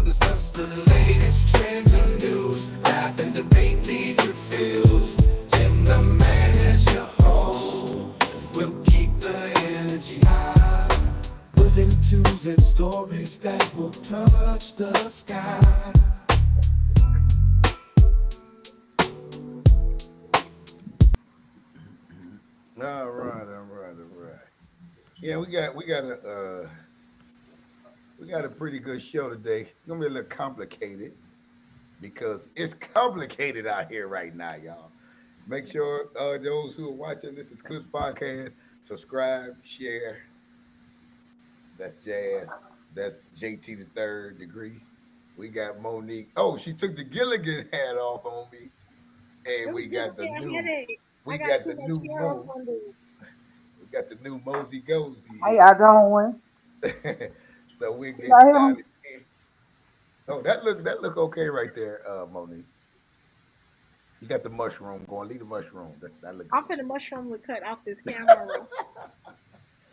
discuss the latest trends and news. Laugh and debate, leave your feels. Tim the man as your host. We'll keep the energy high. Putting tunes and stories that will touch the sky. All right. Yeah, we got a pretty good show today. It's gonna be a little complicated because it's complicated out here right now, y'all. Make sure those who are watching this is Clips Podcast, subscribe, share. That's Jazz. That's JT the third degree. We got Monique. Oh, she took the Gilligan hat off on me. And It was we giving got the me a new, headache. I we got got too the much new hair up Mo. under. We got the new Mosey Gozy How y'all doing? here. So we Can get y'all hear me? started. Oh, that look okay right there, Monique. You got the mushroom going. Leave the mushroom. That look I'm good. finna mushroom the cut off this camera.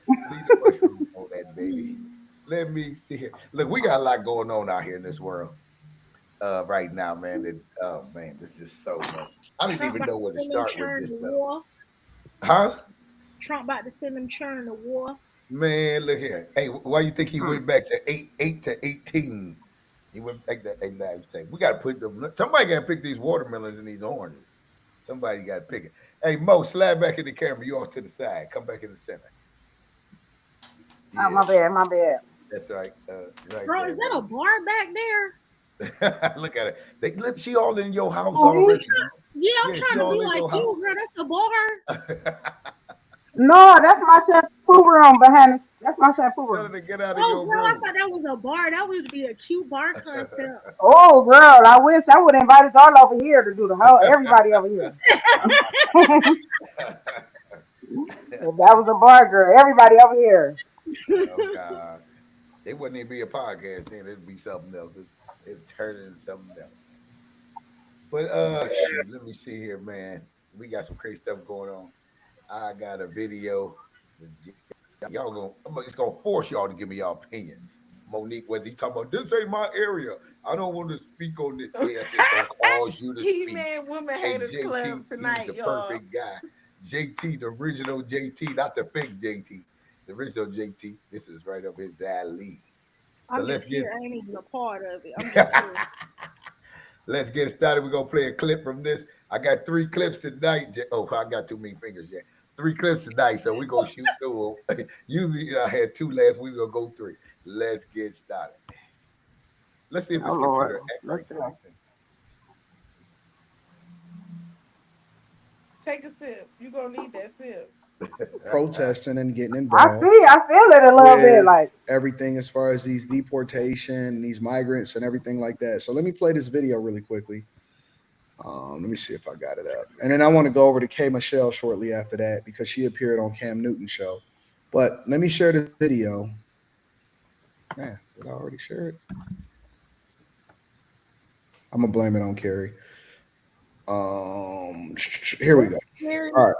Leave the mushroom on that baby. Let me see here. Look, we got a lot going on out here in this world right now, man. Oh man, there's just so much. I didn't Trump even about know to where to send them start with churn this to stuff. war. Huh? Trump about to send them churn to war. Man, look here. Hey, why you think he went back to 8 to 18? He went back to 8. We got to put them. Somebody got to pick these watermelons and these oranges. Somebody got to pick it. Hey, Mo, slide back in the camera. You off to the side. Come back in the center. Oh, Yeah, my bad, my bad. that's right. Right Bro, is there, that a Mo. bar back there? Look at it. Look, she all in your house Oh, I'm me? already. trying, yeah, I'm Yeah, she trying to be all in like your you, house. bro. That's a bar. No, that's my shampoo room behind it. That's my shampoo Tell her room. to get out of Oh, your girl, I room. thought that was a bar. That would be a cute bar concept. Oh, girl, I wish I would invite us all over here to do the whole, everybody over here. If that was a bar, girl, everybody over here. Oh God. It wouldn't even be a podcast then. It'd be something else. It'd turn into something else. But shoot, let me see here, man. We got some crazy stuff going on. I got a video. Y'all it's gonna force y'all to give me y'all opinion. Monique, whether you talk about this ain't my area. I don't want to speak on this. Yes, it's gonna cause you to He speak. man Woman And Haters JT, Club he's tonight, the y'all. perfect guy. JT, the original JT, not the fake JT. The original JT. This is right up his alley. So I'm let's just get here. I ain't even a part of it. I'm just here. let's get started. We're gonna play a clip from this. I got 3 clips tonight. Oh, I got too many fingers yet. 3 clips tonight, so we're gonna shoot through them. Usually I had 2 last week. We're gonna go 3. Let's get started. Let's see if Oh, this Lord. computer act Let's right go. tonight. Take a sip. You gonna need that sip. Protesting and getting I involved see, I feel it a little bit with like, everything as far as these deportation, these migrants, and everything like that. So let me play this video really quickly. Let me see if I got it up, and then I want to go over to K Michelle shortly after that because she appeared on Cam Newton's show. But let me share this video. Man, did I already share it? I'm gonna blame it on Carrie. Here we What, go. Carrie? All right,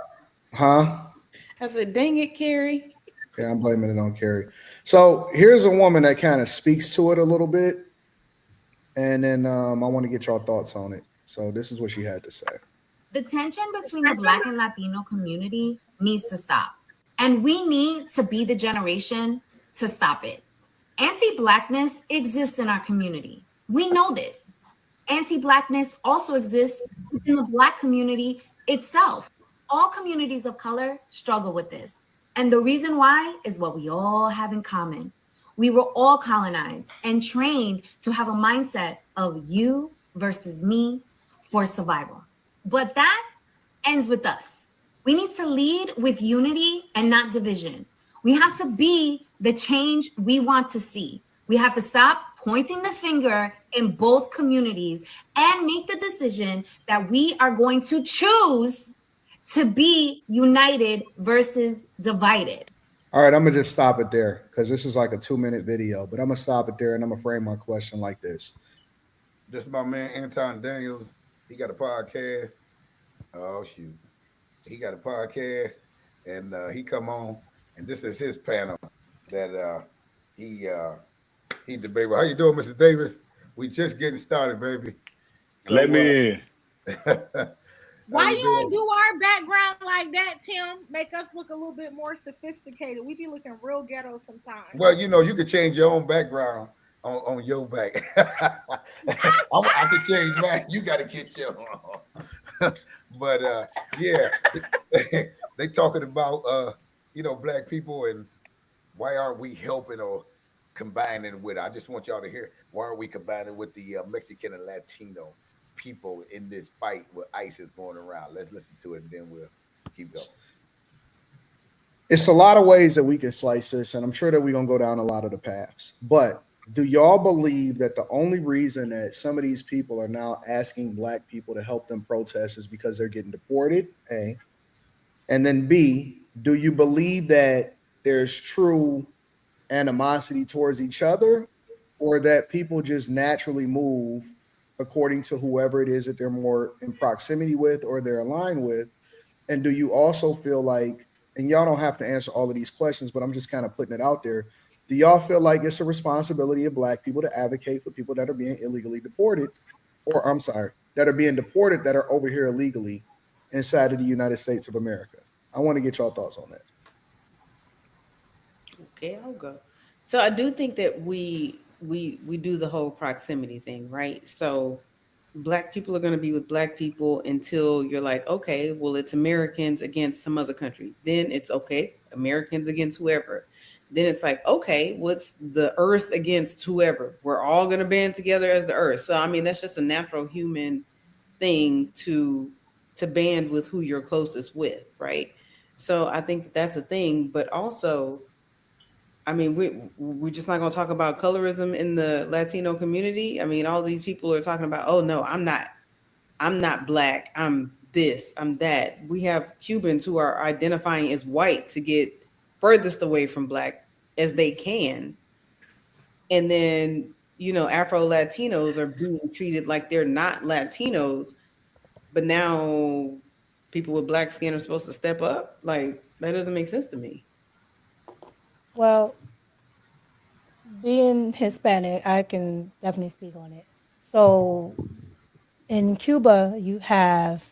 huh? I said, dang it, Carrie. Yeah, I'm blaming it on Carrie. So here's a woman that kind of speaks to it a little bit, and then I want to get your thoughts on it. So this is what she had to say. The tension between the Black and Latino community needs to stop. And we need to be the generation to stop it. Anti Blackness exists in our community. We know this. Anti Blackness also exists within the Black community itself. All communities of color struggle with this. And the reason why is what we all have in common. We were all colonized and trained to have a mindset of you versus me for survival. But that ends with us. We need to lead with unity and not division. We have to be the change we want to see. We have to stop pointing the finger in both communities and make the decision that we are going to choose to be united versus divided. All right, I'm gonna just stop it there because this is like a 2 minute video, but I'm gonna stop it there and I'm gonna frame my question like this. This is my man Anton Daniels. He got a podcast. Oh shoot. He got a podcast and he come on and this is his panel that he debated. How you doing, Mr. Davis? We just getting started, baby. Let So me in. Why was you don't do our background like that, Tim? Make us look a little bit more sophisticated. We be looking real ghetto sometimes. well, you could change your own background on your back. I can change mine. You got to get your own. But yeah, they talking about black people and why aren't we helping or combining with? I just want y'all to hear why are we combining with the Mexican and Latino people in this fight with ISIS going around? Let's listen to it and then we'll keep going. It's a lot of ways that we can slice this, and I'm sure that we're gonna go down a lot of the paths. But do y'all believe that the only reason that some of these people are now asking black people to help them protest is because they're getting deported? A. And then B, do you believe that there's true animosity towards each other, or that people just naturally move according to whoever it is that they're more in proximity with or they're aligned with? And do you also feel like, and y'all don't have to answer all of these questions, but I'm just kind of putting it out there. Do y'all feel like it's a responsibility of black people to advocate for people that are being illegally deported, or I'm sorry, that are being deported that are over here illegally inside of the United States of America? I want to get y'all thoughts on that. Okay, I'll go. So I do think that we do the whole proximity thing, right? So black people are going to be with black people until you're like, okay, well, it's Americans against some other country. Then it's okay, Americans against whoever. Then it's like, okay, what's the earth against whoever? We're all going to band together as the earth. So I mean, that's just a natural human thing to band with who you're closest with, right? So I think that that's a thing, but also I mean, we're just not going to talk about colorism in the Latino community. I mean, all these people are talking about, oh no, I'm not black. I'm this, I'm that. We have Cubans who are identifying as white to get furthest away from black as they can. And then, Afro Latinos are being treated like they're not Latinos, but now people with black skin are supposed to step up. Like, that doesn't make sense to me. Well, being Hispanic, I can definitely speak on it. So in Cuba, you have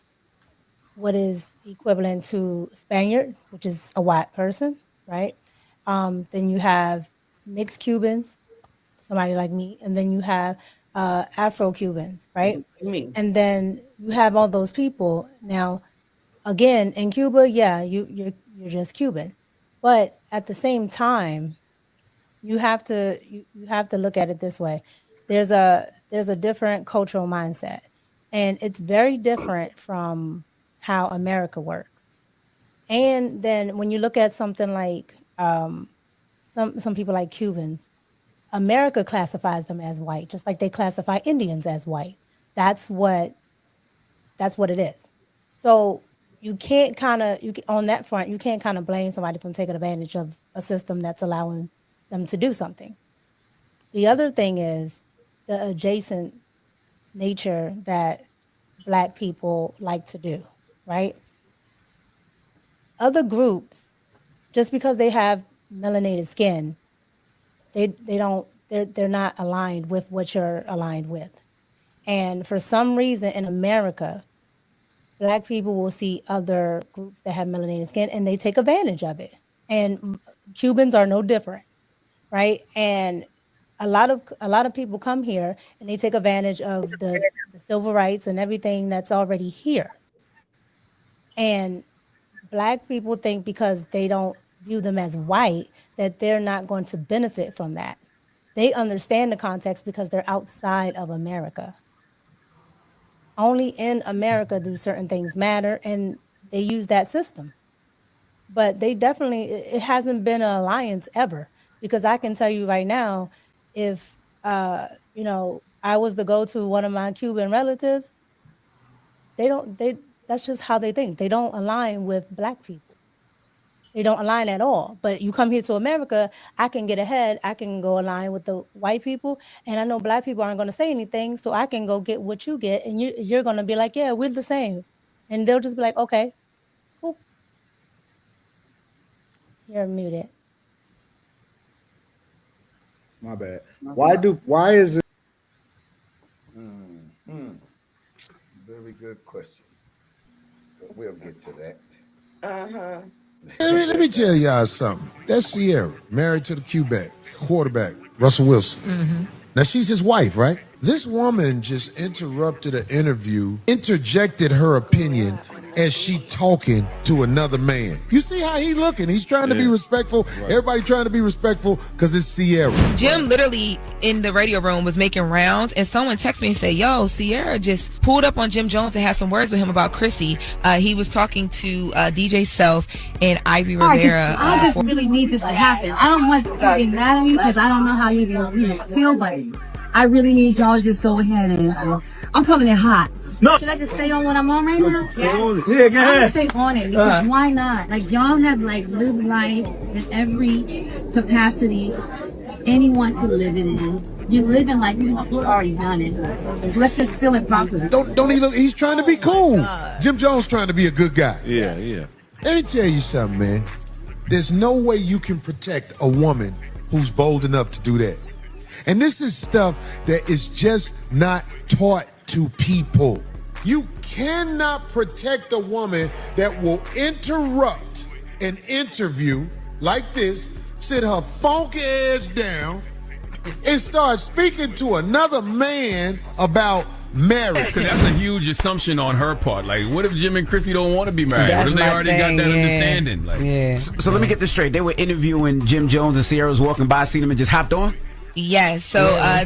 what is equivalent to Spaniard, which is a white person, right? Then you have mixed Cubans, somebody like me, and then you have Afro Cubans, right? Me. And then you have all those people. Now, again, in Cuba, yeah, you're just Cuban, but at the same time, you have to look at it this way. There's a different cultural mindset, and it's very different from how America works. And then when you look at something like some people like Cubans, America classifies them as white, just like they classify Indians as white. That's what that's what it is. So you can't kind of on that front, you can't kind of blame somebody from taking advantage of a system that's allowing them to do something. The other thing is the adjacent nature that black people like to do, right? Other groups, just because they have melanated skin, they don't they're not aligned with what you're aligned with. And for some reason in America, black people will see other groups that have melanated skin and they take advantage of it. And Cubans are no different, right? And a lot of people come here and they take advantage of the civil rights and everything that's already here. And black people think because they don't view them as white that they're not going to benefit from that. They understand the context because they're outside of America. Only in America do certain things matter, and they use that system. But they definitely, it hasn't been an alliance ever, because I can tell you right now, if I was to go to one of my Cuban relatives, they don't they that's just how they think. They don't align with black people. They don't align at all. But you come here to America, I can get ahead. I can go align with the white people, and I know black people aren't going to say anything, so I can go get what you get, and you're going to be like, yeah, we're the same, and they'll just be like, okay, cool, you're muted. My bad. Why is it question. But we'll get to that. Uh-huh. Let me tell y'all something. That's Ciara, married to the quarterback, Russell Wilson. Now, she's his wife, right? This woman just interrupted an interview, interjected her opinion as she talking to another man. You see how he looking? He's trying to be respectful. Right. Everybody trying to be respectful because it's Ciara. Jim literally in the radio room was making rounds, and someone texted me and said, yo, Ciara just pulled up on Jim Jones and had some words with him about Chrissy. He was talking to DJ Self and Ivy Rivera. I just really need this to happen. I don't want to get mad at you because I don't know how you're going to feel, but I really need y'all to just go ahead and I'm coming in hot. No. Should I just stay on what I'm on right now? Stay on it. Yeah, go ahead. I'll stay on it because why not? Like, y'all have like lived life in every capacity anyone could live it in. You're living like you've already done it. So let's just seal it properly. Don't he look? He's trying to be cool. Jim Jones trying to be a good guy. Yeah. Let me tell you something, man. There's no way you can protect a woman who's bold enough to do that. And this is stuff that is just not taught to people. You cannot protect a woman that will interrupt an interview like this, sit her funky ass down, and start speaking to another man about marriage. Because that's a huge assumption on her part. Like, what if Jim and Chrissy don't want to be married? What if they already got that understanding? Like, So let me get this straight. They were interviewing Jim Jones and Ciara was walking by, seen him and just hopped on? Yes, so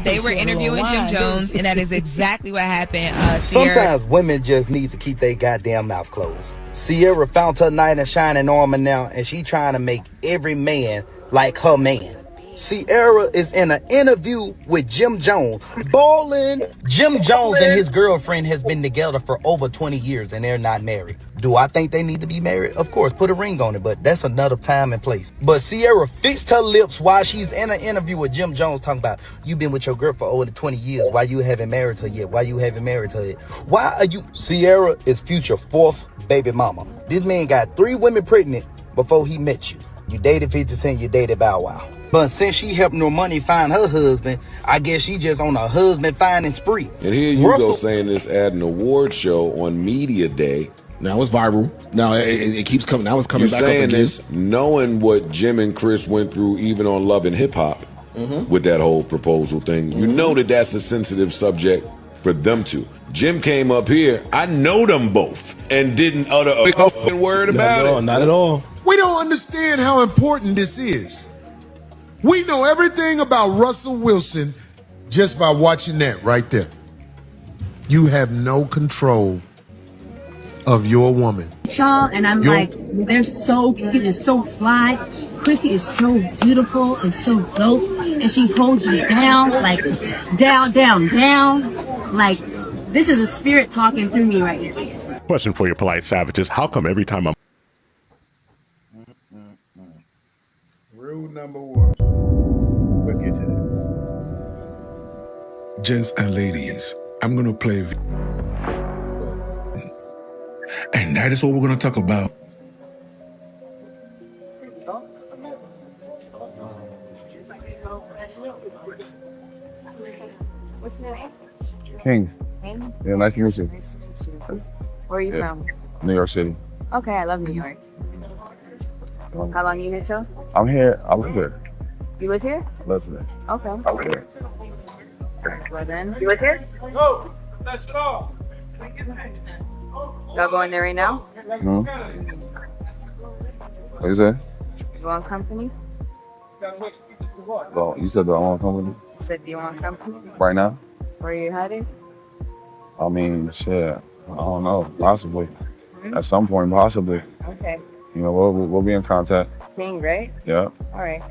they were interviewing Jim Jones, and that is exactly what happened. Sometimes women just need to keep their goddamn mouth closed. Ciara found her knight in shining armor now, and she trying to make every man like her man. Ciara is in an interview with Jim Jones. Ballin'. Jim Jones and his girlfriend has been together for over 20 years, and they're not married. Do I think they need to be married? Of course, put a ring on it, but that's another time and place. But Ciara fixed her lips while she's in an interview with Jim Jones talking about, you been with your girl for over 20 years. Why you haven't married her yet? Why you haven't married her yet? Why are you? Ciara is future 4th baby mama. This man got 3 women pregnant before he met you. You dated 50 Cent, you dated Bow Wow. But since she helped Normani find her husband, I guess she just on a husband finding spree. And here you go saying this at an award show on Media Day. Now it's viral. Now it keeps coming. Now it's coming back up again. You're saying this knowing what Jim and Chris went through even on Love and Hip Hop with that whole proposal thing. You know that that's a sensitive subject for them two. Jim came up here. I know them both and didn't utter a fucking word about it. Not at all. We don't understand how important this is. We know everything about Russell Wilson just by watching that right there. You have no control of your woman. Y'all, and I'm like, they're so cute and so fly. Chrissy is so beautiful and so dope, and she holds you down, like down. Like, this is a spirit talking through me right now. Question for your polite savages: how come every time I'm Rule number 1. We'll get to that. Gents and ladies, I'm gonna play and that is what we're gonna talk about. What's your name? King. King? Yeah, nice to meet you. Nice to meet you. Where are you from? New York City. Okay, I love New York. How long you here till? I'm here. I live here. You live here? Live here. Okay. I live here. Well then, you live here? No, that's it all. Y'all going there right now? No. What you say? You want company? Well, you said that I want company You said, do you want company? right now? Where are you headed? I mean, shit. I don't know. Possibly. At some point, possibly. Okay. You know, we'll be in contact. King, right? Yeah. All right.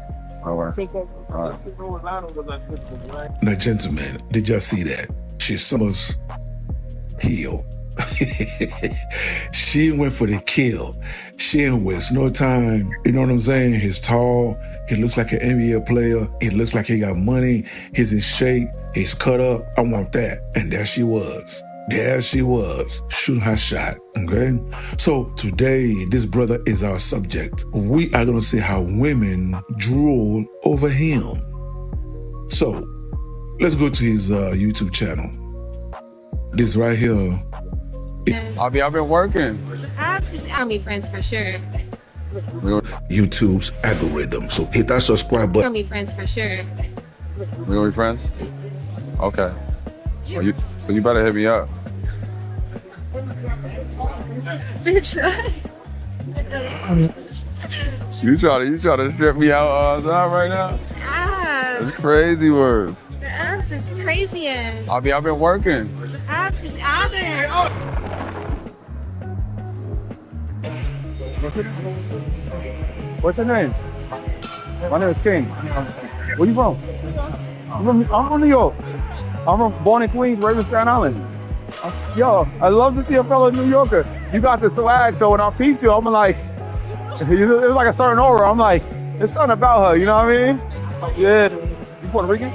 All right. Take care. All right. Now, gentlemen, did y'all see that? She saw us heal. She went for the kill. She didn't waste no time. You know what I'm saying? He's tall. He looks like an NBA player. He looks like he got money. He's in shape. He's cut up. I want that. And there she was. There she was, shooting her shot, okay? So today, this brother is our subject. We are gonna see how women drool over him. So, let's go to his YouTube channel. This right here I've been working. I'll be friends for sure. YouTube's algorithm. So hit that subscribe button. I'll be friends for sure. We gonna be friends? Okay. Well, so you better hit me up. You try to strip me out all the time right now? It's crazy word. The apps is crazy. I've been working. Apps is out there. What's your name? My name is King. Where you from? I'm from New York. Born in Queens, raised in Staten Island. Yo, I love to see a fellow New Yorker. You got the swag, so when I peep you, I'm like, it was like a certain aura. I'm like, there's something about her, you know what I mean? Yeah. You Puerto Rican?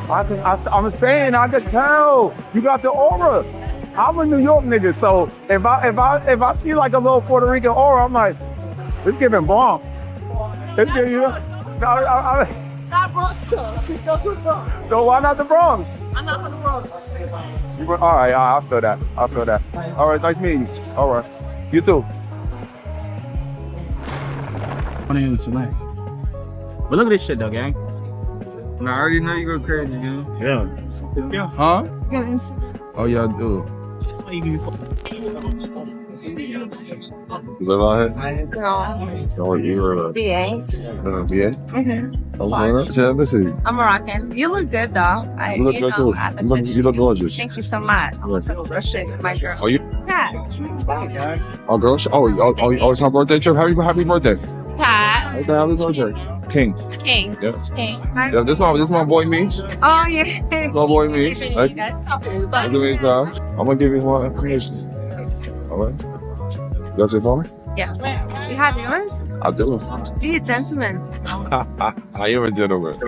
I'm saying, I can tell. You got the aura. I'm a New York nigga, so if I see like a little Puerto Rican aura, I'm like, it's giving bomb. It's giving, you know, Not Bronx, though. so why not the Bronx? I'm not from the Bronx. All right, I'll feel that. All right, nice meeting you. All right, you too. Tonight. But look at this shit though, gang. I already know you go crazy, you know? Yeah. Huh? Oh yeah, I do. Is that right? Oh, you're BA. BA? Yeah, listen. I'm Moroccan. You look good though. You look good too. You look gorgeous. Thank you so much. My girl. Oh, you? Cat. Oh, girl. Oh, it's my birthday trip. Happy birthday. Cat. Okay, happy birthday. King. King. Yeah. King. Yeah, this my boy me. Oh yeah. My boy me. Nice meeting you guys. I'm gonna give you more information. All right. You got your phone? Yeah. You have yours? I do. Be a gentleman. I am a gentleman.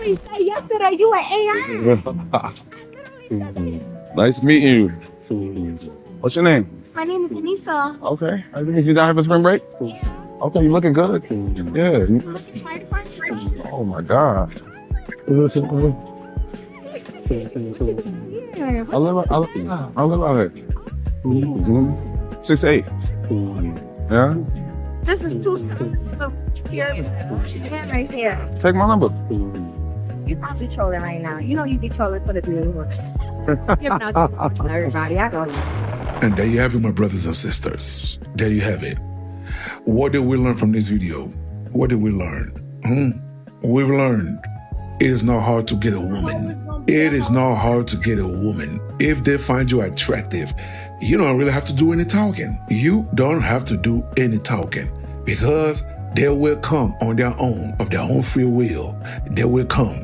You said yesterday you were AI. Nice meeting you. What's your name? My name is Anissa. Okay. I think you down here for spring break? Okay, you looking good. Yeah. Oh my God. I live out here. 6'8". Yeah. This is too here. Right here. Take my number. You probably trolling right now. You know you be trolling for the viewers. You're not everybody. I know you. And there you have it, my brothers and sisters. There you have it. What did we learn from this video? What did we learn? We've learned it is not hard to get a woman. It is not hard to get a woman. If they find you attractive, you don't really have to do any talking. You don't have to do any talking because they will come on their own, of their own free will. They will come.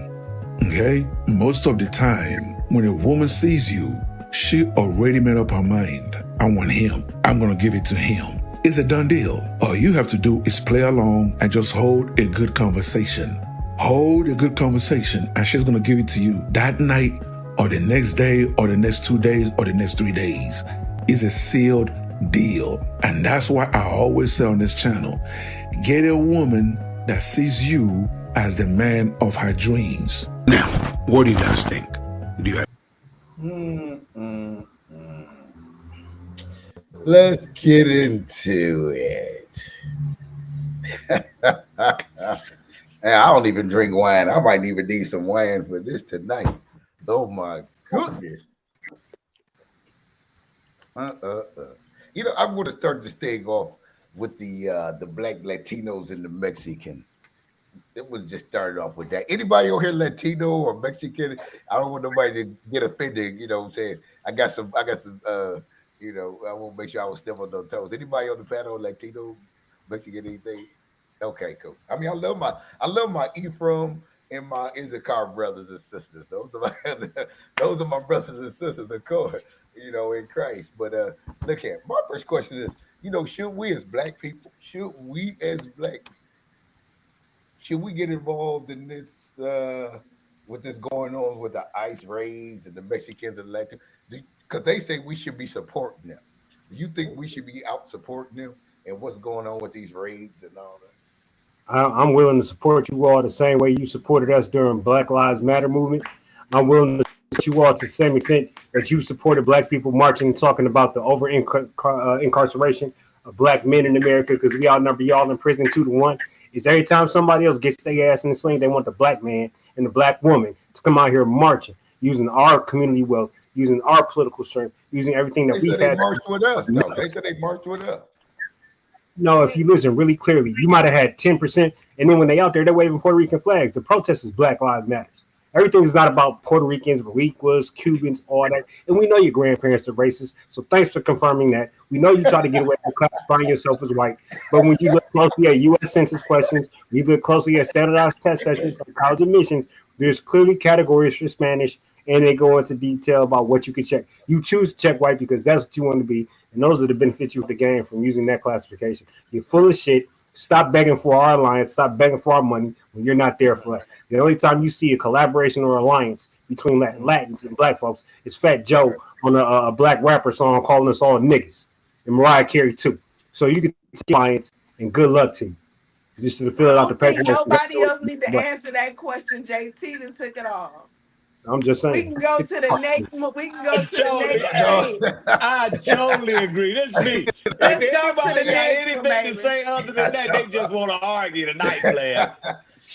Okay? Most of the time, when a woman sees you, she already made up her mind. I want him. I'm going to give it to him. It's a done deal. All you have to do is play along and just hold a good conversation. Hold a good conversation and she's going to give it to you that night or the next day or the next 2 days or the next 3 days. It's a sealed deal. And that's why I always say on this channel, get a woman that sees you as the man of her dreams. Now, what do you guys think? Do you have... Let's get into it. Hey, I don't even drink wine. I might even need some wine for this tonight. Oh my goodness. You know, I'm going to start this thing off with the black Latinos and the Mexican. It was just started off with that. Anybody over here Latino or Mexican? I don't want nobody to get offended. You know what I'm saying? I got some. You know, I want to make sure I was step on no toes. Anybody on the panel Latino, Mexican, anything? Okay, cool. I mean, I love my Ephraim and my Issachar brothers and sisters. Those are my brothers and sisters, of course, you know, in Christ. But look here, my first question is, you know, should we as black people get involved in this with this going on with the ICE raids and the Mexicans and Latinos? Because they say we should be supporting them. Do you think we should be out supporting them and what's going on with these raids and all that? I'm willing to support you all the same way you supported us during Black Lives Matter movement. I'm willing to you all to the same extent that you supported black people marching and talking about the over incarceration of black men in America because we outnumber y'all in prison 2-1. Is every time somebody else gets their ass in the sling, they want the black man and the black woman to come out here marching, using our community wealth, using our political strength, using everything that They we've said they had. marched with us, though. They said they marched with us. No, if you listen really clearly, you might have had 10%, and then when they out there, they're waving Puerto Rican flags. The protest is Black Lives Matter. Everything is not about Puerto Ricans, Boricuas, Cubans, all that. And we know your grandparents are racist, so thanks for confirming that. We know you try to get away from classifying yourself as white, but when you look closely at U.S. Census questions, we look closely at standardized test sessions like college admissions, there's clearly categories for Spanish, and they go into detail about what you can check. You choose to check white because that's what you want to be, and those are the benefits you gain from using that classification. You're full of shit. Stop begging for our alliance. Stop begging for our money when you're not there for us. The only time you see a collaboration or alliance between Latins and black folks is Fat Joe on a black rapper song calling us all niggas, and Mariah Carey too. So you can take alliance, and good luck to you. Just to fill it out the paper. Nobody else need to answer that question. JT done took it off. I'm just saying. We can go to the next one. We can go to the next thing. I totally agree. That's me. If anybody got anything to say other than that, they just want to argue tonight, player.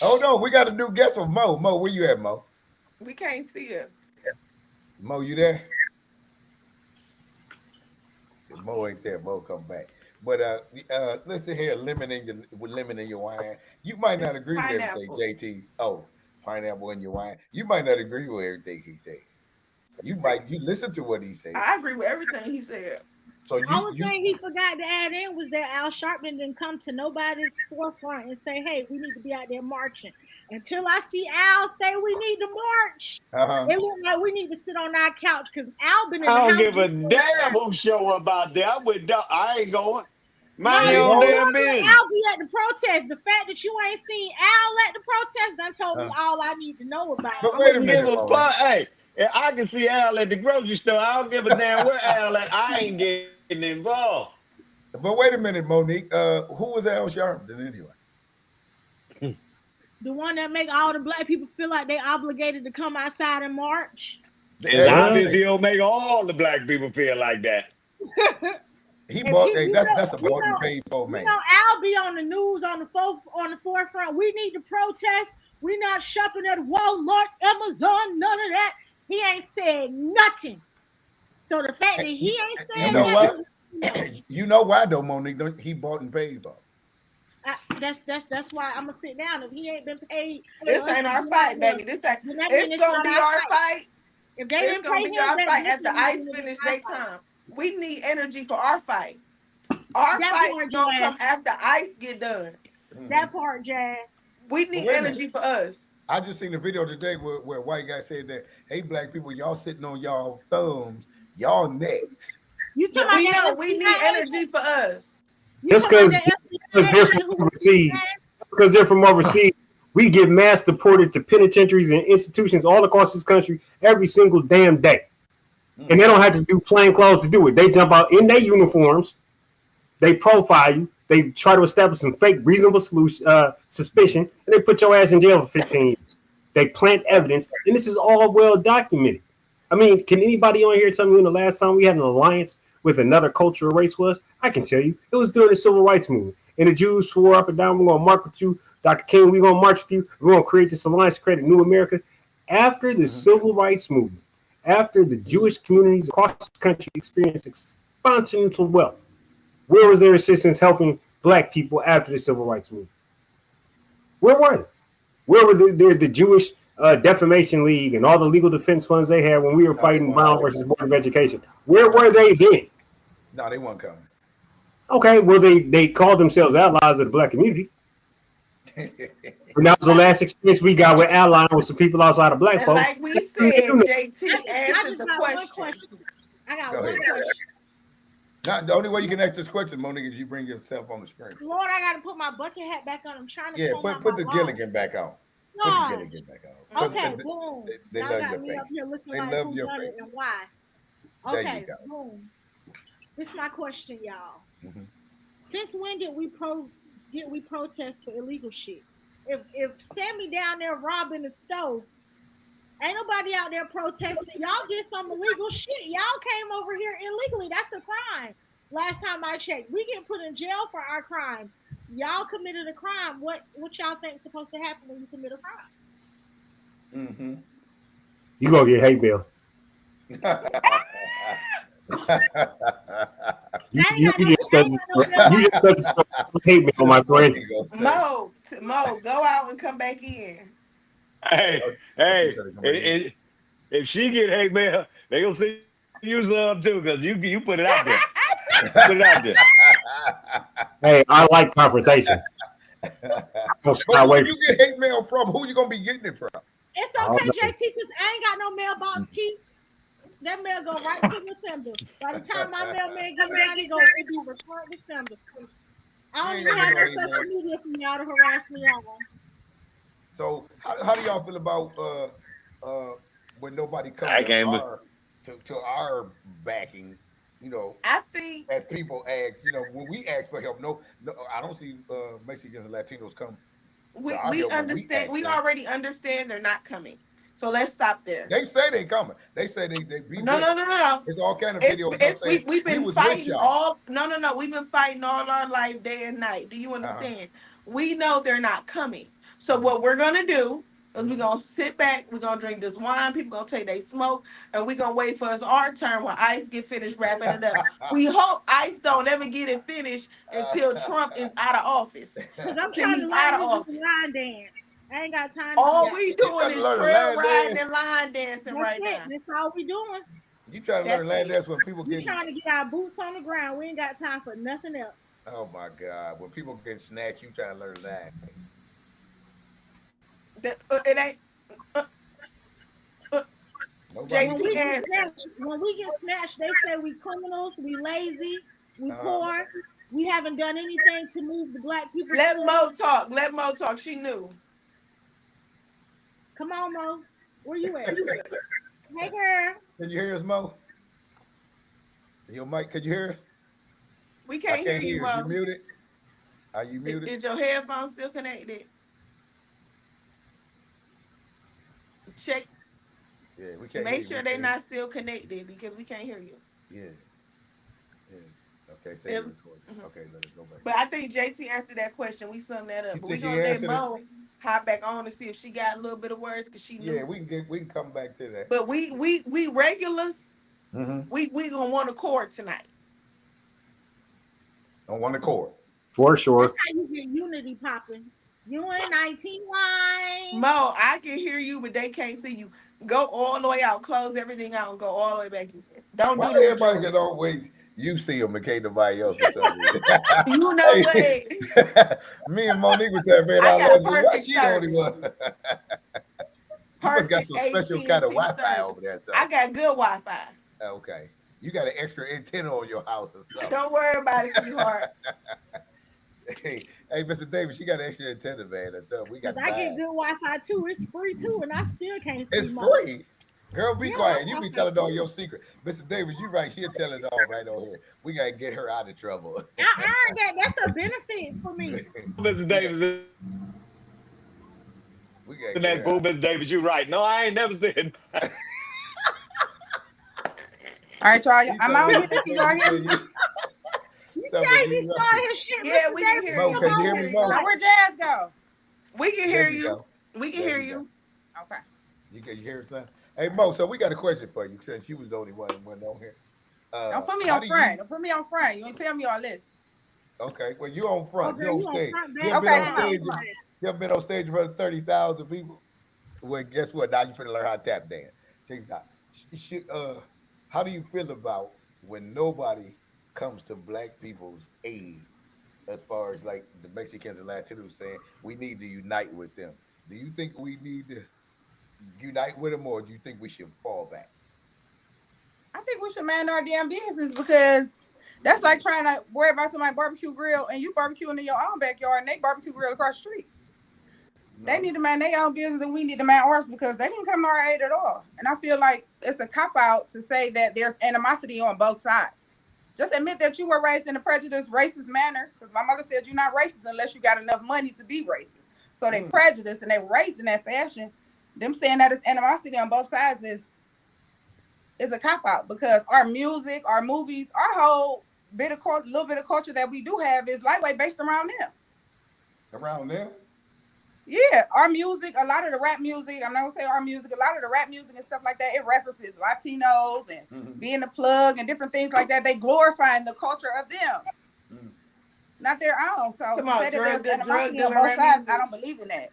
Hold on, we got a new guest with Mo. Mo, where you at, Mo? We can't see it. Mo, you there? If Mo ain't there, Mo come back. But listen here, lemon in your wine. You might not agree with everything, JT. Oh, pineapple in your wine. You might not agree with everything he said. You listen to what he said. I agree with everything he said. So Only thing he forgot to add in was that Al Sharpton didn't come to nobody's forefront and say, "Hey, we need to be out there marching." Until I see Al say we need to march, it looked like we need to sit on our couch because Al been in the house. I don't give a damn who show up out there. I'm with Doug. I ain't going. Mind your own damn business. Al be at the protest. The fact that you ain't seen Al at the protest done told me all I need to know about. But wait a minute, hey, I can see Al at the grocery store. I don't give a damn where Al at. I ain't getting involved. But wait a minute, Monique. Who was Al Sharpton anyway? The one that make all the black people feel like they obligated to come outside and march. It's obvious he'll make all the black people feel like that. That's a bought and paid for man. You know, Al be on the news on the forefront. We need to protest. We not shopping at Walmart, Amazon, none of that. He ain't said nothing. So the fact that he ain't said nothing. You know why though, Monique? He bought and paid for. That's why I'm gonna sit down. If he ain't been paid, this ain't our fight, baby. It's gonna be our fight. If they didn't pay him, our fight after ICE finish their time. We need energy for our fight. Our fight is gonna come after ICE get done. That part, Jazz. We need energy for us. I just seen a video today where a white guy said that, "Hey, black people, y'all sitting on y'all thumbs, y'all necks." You we need energy for us. Just because they're from overseas, we get mass deported to penitentiaries and institutions all across this country every single damn day. And they don't have to do plain clothes to do it. They jump out in their uniforms, they profile you, they try to establish some fake reasonable suspicion, and they put your ass in jail for 15 years. They plant evidence, and this is all well documented. I mean, can anybody on here tell me when the last time we had an alliance with another culture or race was? I can tell you. It was during the Civil Rights Movement. And the Jews swore up and down, we're going to march with you. Dr. King, we're going to march with you. We're going to create this alliance to create a new America. After the Civil Rights Movement, after the Jewish communities across the country experienced exponential wealth, where was their assistance helping black people after the Civil Rights Movement? Where were they? Where were the Jewish Defamation League and all the legal defense funds they had when we were fighting Brown versus Board of Education? Where were they then? No, they weren't coming. Okay, well, they called themselves allies of the black community. And that was the last experience we got with allying with some people outside of black folks. Like we said, JT answered the question. I got one question. The only way you can ask this question, Monique, is you bring yourself on the screen. Lord, I got to put my bucket hat back on. I'm trying to put the Gilligan back on. God. Put the Gilligan back on. Okay, boom. They Y'all love got your me face. up here looking They like love who your done face. it and why. There Okay, you go. boom. This is my question, y'all. Mm-hmm. Since when did we protest for illegal shit? If Sammy down there robbing the stove, Ain't nobody out there protesting. Y'all did some illegal shit. Y'all came over here illegally. That's the crime. Last time I checked, we get put in jail for our crimes. Y'all committed a crime. What y'all think is supposed to happen when you commit a crime? Mm-hmm. You gonna get hate mail. you just said hate mail, my friend. Mo, go out and come back in. Hey, if she get hate mail, they gonna see you some too, because you put it out there. Put it out there. Hey, I like confrontation. But where you get hate mail from? Who you gonna be getting it from? It's okay, JT, because I ain't got no mailbox key. That mail go right to December. By the time my mailman get around, it be returned December. I don't even have no social media for y'all to harass me on. So how do y'all feel about when nobody comes to our backing? You know, I think as people ask, you know, when we ask for help, no, I don't see Mexicans and Latinos come. We understand. We already understand they're not coming. So let's stop there. They say they coming. They say they be no. It's all kind of videos. We've been fighting all. No. We've been fighting all our life, day and night. Do you understand? We know they're not coming. So what we're gonna do is we're gonna sit back. We're gonna drink this wine. People gonna take their smoke, and we're gonna wait for our turn when ICE get finished wrapping it up. We hope ICE don't ever get it finished until Trump is out of office. Because I'm trying to learn this line dance. I ain't got time. All we doing is trail riding and line dancing right now. That's all we doing. You trying to learn line dance when people get? We trying to get our boots on the ground. We ain't got time for nothing else. Oh my God! When people get snatched, you trying to learn line. It ain't. When we get snatched, they say we criminals, we lazy, we poor. We haven't done anything to move the black people. Let Mo talk. Let Mo talk. She knew. Come on, Mo. Where you at? Hey, girl. Can you hear us, Mo? Your mic, can you hear us? We can't hear you, Mo. You muted? Are you muted? Is your headphones still connected? Check. Yeah, we can't. Make sure they're not still connected because we can't hear you. Yeah. Okay, say okay, let us go back. But I think JT answered that question. We summed that up. But we're gonna let Mo hop back on to see if she got a little bit of words because she knew. Yeah, we can come back to that. But we regulars, we gonna want a chord tonight. On one accord. For sure. That's how you get unity popping. You in 19 line. Mo, I can hear you, but they can't see you. Go all the way out, close everything out, and go all the way back in. Don't do everybody can always you see them and can't nobody else or something. You know what? Me and Monique was saying, man, I love you. Why she the only one? You got some special kind of Wi-Fi over there. So. I got good Wi-Fi. Okay. You got an extra antenna on your house or something. Don't worry about it, sweetheart. Hey, Mr. Davis, she got an extra antenna, man. We got. I get good Wi-Fi too. It's free too, and I still can't see. It's free. Girl, be quiet. You be telling all your secrets. Mr. Davis, you right. She'll tell it all right on here. We got to get her out of trouble. I earned that. That's a benefit for me. Mr. Davis. We got that boo, Mr. Davis, you right. No, I ain't never said. All right, y'all. I'm out here. Can y'all hear me? You say he saw his shit. Yeah, we can hear you. Can you hear me, Mo? Now, where Jazz go? We can hear you. We can hear you. Okay. You hear us now? Hey, Mo, so we got a question for you since you was the only one that went on here. Don't put me on front. Don't put me on front. You ain't tell me all this. Okay. Well, you on front. Okay, you on stage. You ever been on stage in front of 30,000 people? Well, guess what? Now you finna learn how to tap dance. Check this out. How do you feel about when nobody comes to black people's aid as far as like the Mexicans and Latinos saying we need to unite with them? Do you think we need to unite with them, or do you think we should fall back? I think we should mind our damn business because that's like trying to worry about somebody's barbecue grill and you barbecuing in your own backyard and they barbecue grill across the street. No. They need to mind their own business and we need to mind ours because they didn't come to our aid at all. And I feel like it's a cop-out to say that there's animosity on both sides. Just admit that you were raised in a prejudiced, racist manner because my mother said you're not racist unless you got enough money to be racist. So they prejudiced and they were raised in that fashion. them saying that it's animosity on both sides is a cop out, because our music, our movies, our whole little bit of culture that we do have is lightweight based around them. Around them? Yeah, our music, a lot of the rap music, I'm not gonna say our music, a lot of the rap music and stuff like that, it references Latinos and being a plug and different things like that. They glorifying the culture of them, not their own. So to say that there's animosity on both sides, I don't believe in that.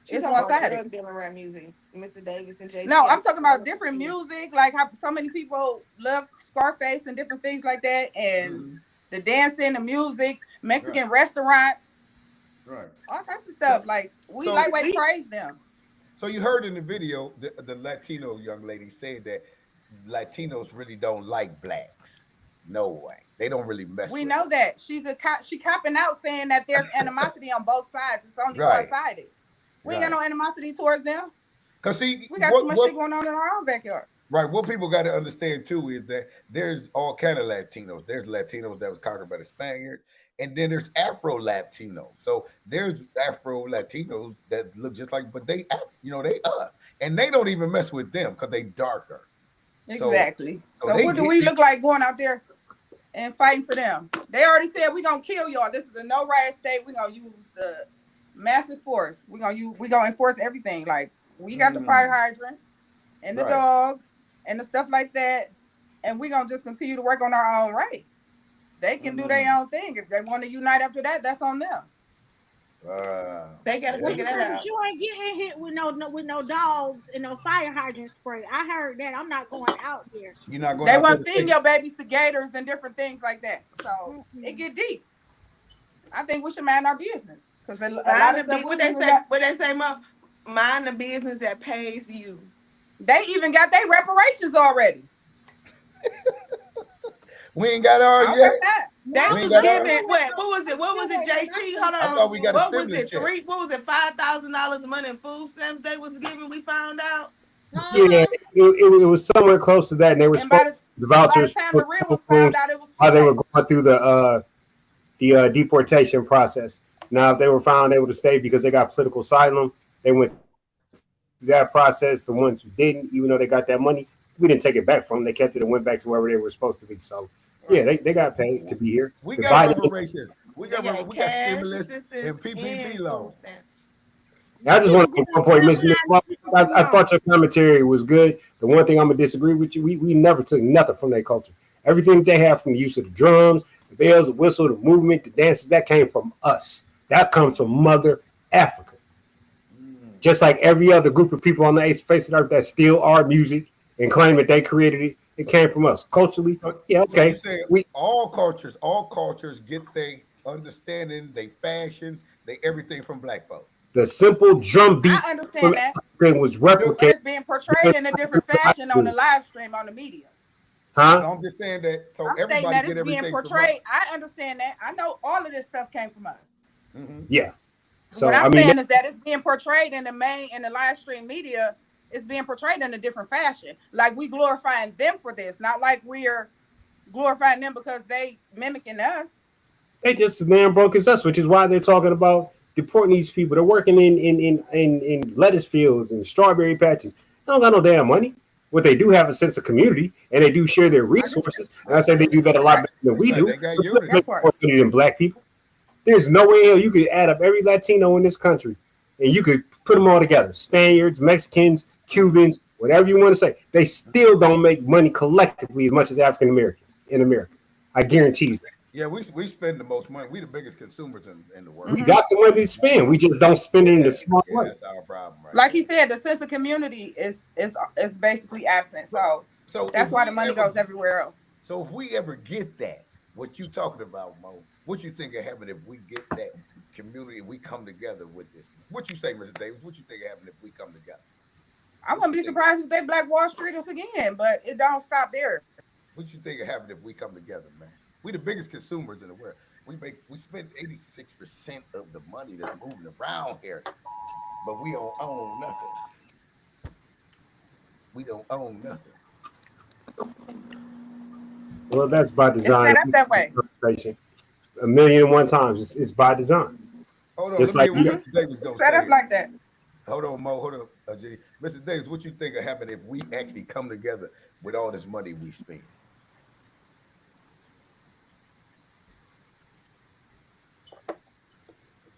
It's one-sided. Drug dealer rap music, Mr. Davis and Jay. No, I'm talking about different music, like how so many people love Scarface and different things like that, and the dancing, the music, Mexican restaurants. Right. All types of stuff. Like we lightweight praise them. So you heard in the video the Latino young lady said that Latinos really don't like blacks. No way. They don't really mess with know that. She copping out saying that there's animosity on both sides. It's only one-sided. We ain't got no animosity towards them. Because see, we got too much shit going on in our own backyard. Right. What people got to understand too is that there's all kind of Latinos. There's Latinos that was conquered by the Spaniards. And then there's Afro-Latino. So there's Afro-Latinos that look just like, but they us. And they don't even mess with them because they darker. Exactly. So what do we look like going out there and fighting for them? They already said we're going to kill y'all. This is a no-riot state. We're going to use the massive force. We're gonna enforce everything. Like we got the fire hydrants and the dogs and the stuff like that. And we're going to just continue to work on our own race. They can do their own thing. If they want to unite after that, that's on them. They gotta figure that out. You ain't getting hit with no dogs and no fire hydrant spray. I heard that. I'm not going out there. You're not going. They want to feed your babies to gators and different things like that. So it get deep. I think we should mind our business because a lot of stuff. What they say, Mom? Mind the business that pays you. They even got their reparations already. We ain't got ours yet. They was giving what was it? What was it, JT? Hold on. I thought we got what was it? What was it? $5,000 a month in food stamps they was giving. We found out. Yeah, it was somewhere close to that, and they were supposed the vouchers. By the time the real was found out, it was while they were going through the deportation process. Now, if they were found able to stay because they got political asylum, they went through that process. The ones who didn't, even though they got that money, we didn't take it back from them. They kept it and went back to wherever they were supposed to be. So, yeah, they got paid to be here. We got reparations. We got stimulus and PPP loans. I just want to one point, Miss. I thought your commentary was good. The one thing I'm gonna disagree with you, we never took nothing from their culture. Everything they have from the use of the drums, the bells, the whistle, the movement, the dances, that came from us. That comes from Mother Africa. Just like every other group of people on the face of the earth that steal our music and claim that they created it, it came from us. Culturally, yeah, okay. So all cultures get their understanding, they fashion, they everything from black folks. The simple drum beat I understand that. Was replicated. It's being portrayed in a different fashion on the live stream on the media. Huh? I'm just saying that so I'm everybody saying that get it's being portrayed. I understand that. I know all of this stuff came from us. Yeah. So what I'm saying is that it's being portrayed in the live stream media. It's being portrayed in a different fashion. Like we glorifying them for this, not like we're glorifying them because they mimicking us. They just as damn broke as us, which is why they're talking about deporting these people. They're working in lettuce fields and strawberry patches. They don't got no damn money. What they do have a sense of community, and they do share their resources. And I say they do that a lot better than we do. Than black people. There's no way you could add up every Latino in this country, and you could put them all together. Spaniards, Mexicans, Cubans, whatever you want to say. They still don't make money collectively as much as African Americans in America. I guarantee you. Yeah, we spend the most money. We the biggest consumers in the world. We got the money to spend. We just don't spend it in the smart way. That's our problem, right? Like he said, the sense of community is basically absent. So that's why the money goes everywhere else. So if we ever get that, what you talking about, Mo? What you think will happen if we get that community? We come together with this. What you say, Mr. Davis? What you think will happen if we come together? I wouldn't be surprised if they Black Wall Streeters again, but it don't stop there. What you think will happen if we come together, man? We the biggest consumers in the world. We spend 86% of the money that's moving around here, but we don't own nothing. We don't own nothing. Well, that's by design. It's set up that way. 1,000,001 times. It's by design. Hold on, just let like me hear what Mr. Davis gonna set say. up like that. Hold on, Mo. Hold on, G. Mr. Davis, what you think will happen if we actually come together with all this money we spend?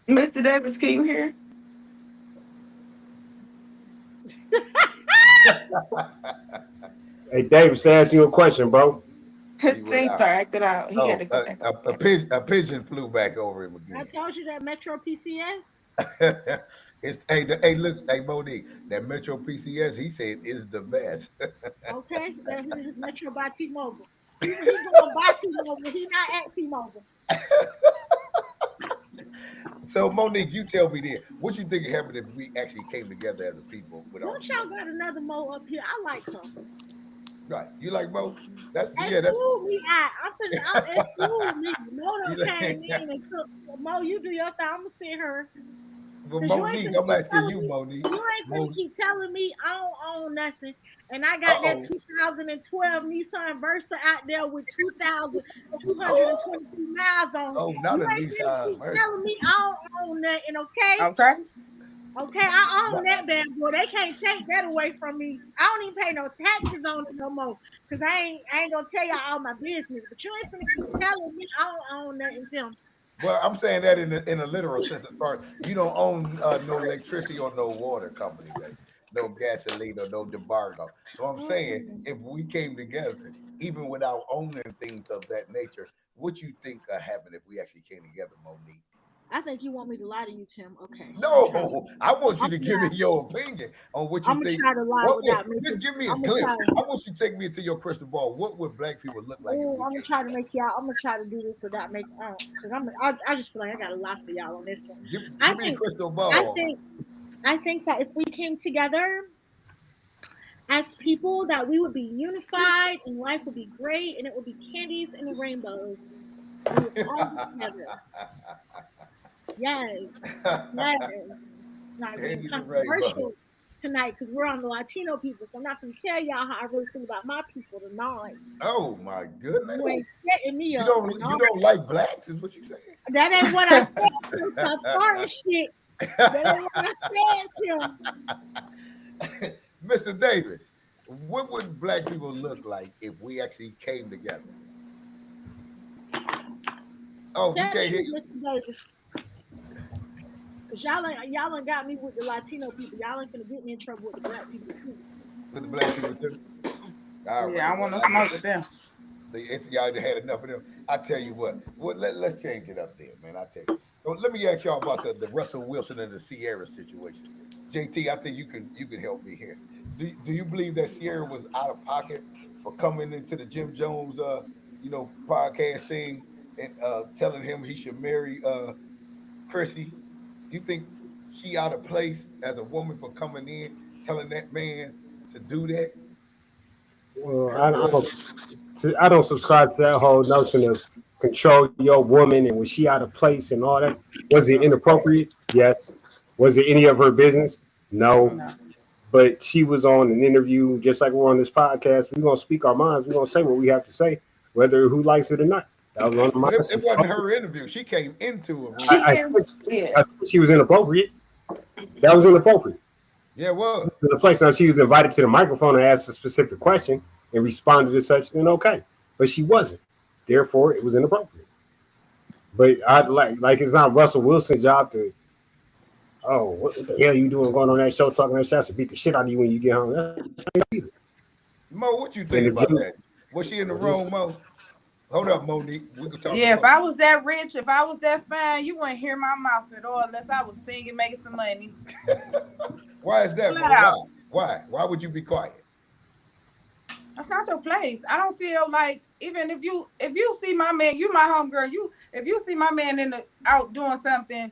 Mr. Davis, can you hear? Hey, Davis, ask you a question, bro. His thing started acting out. He had to come back. A pigeon flew back over him I again. told you that Metro PCS. Hey, look, hey, Monique, that Metro PCS, he said is the best. Okay, that is Metro by T-Mobile. He going by T-Mobile. He not at T-Mobile. So, Monique, you tell me this. What you think happened if we actually came together as a people with all Don't this y'all money? got another Mo up here? I like her. Right. You like Mo? That's Exclude me. I'm exclude me. Mo You done like- came in and cooked. Mo, you do your thing. I'm gonna send her. Well, Cause you ain't Monique, gonna I'm keep asking telling you, me. Monique. You ain't gonna Monique. keep telling me I don't own nothing, and I got that 2012 Nissan Versa out there with 2,222 miles on it. Oh, not You a ain't gonna Nissan keep Versa. telling me I don't own nothing, okay? Okay. Okay, I own that bad boy. They can't take that away from me. I don't even pay no taxes on it no more. Cause I ain't gonna tell y'all all my business. But you ain't finna keep telling me I don't own nothing, Tim. Well, I'm saying that in a literal sense, as far as you don't own no electricity or no water company, baby, no gasoline or no debargo. So I'm saying if we came together, even without owning things of that nature, what you think happen if we actually came together, Monique? I think you want me to lie to you, Tim. Okay. No, I want you to give me lie. your opinion on what you I'm gonna think. try to lie What would without making. just give me a I'm gonna glimpse? try. I want you to take me into your crystal ball. What would black people look like if Oh, we I'm gonna came try to together? make y'all. I'm gonna try to do this without making. Because I just feel like I gotta lie for y'all on this one. Give, I give me the think. crystal I ball. think. I think that if we came together as people, that we would be unified and life would be great and it would be candies and rainbows. We would all be together. Yes. Yes. Not being Candy the rainbow. controversial tonight because we're on the Latino people. So I'm not gonna tell y'all how I really feel about my people tonight. Oh my goodness! You ain't setting me You up don't tonight. you don't like blacks, is what you saying? That ain't what I said. Tim. Stop starting shit. That ain't what I said, Tim. Mr. Davis, what would black people look like if we actually came together? Oh, you Tell can't the hear truth, Mr. Davis. Cause y'all ain't got me with the Latino people. Y'all ain't gonna get me in trouble with the black people too. with the black people too. All right, Yeah, I want to smoke with them. It's y'all had enough of them. I tell you what. Let's change it up there, man. I tell you. So let me ask y'all about the Russell Wilson and the Ciara situation. JT, I think you can help me here. Do you believe that Ciara was out of pocket for coming into the Jim Jones podcast thing and telling him he should marry Chrissy? You think she out of place as a woman for coming in telling that man to do that? Well, I don't subscribe to that whole notion of control your woman and was she out of place and all that. Was it inappropriate? Yes. Was it any of her business? No. No. But she was on an interview, just like we're on this podcast. We're gonna speak our minds. We're gonna say what we have to say, whether who likes it or not. That was one of But my. it wasn't her interview. She came into a room. I said she was inappropriate. That was inappropriate. Yeah, it was. The place now she was invited to the microphone and asked a specific question and responded to such, then okay. But she wasn't. Therefore, it was inappropriate. But I'd like it's not Russell Wilson's job to, oh, what the hell are you doing going on that show talking that shit to beat the shit out of you when you get home. That's not either. Mo, what you think about that? Was she in the room, Mo? Hold up, Monique. We can talk. Yeah, if I was that rich, if I was that fine, you wouldn't hear my mouth at all unless I was singing, making some money. Why is that, Mo? Why? Why would you be quiet? That's not your place. I don't feel like even if you see my man, you my homegirl. If you see my man out doing something,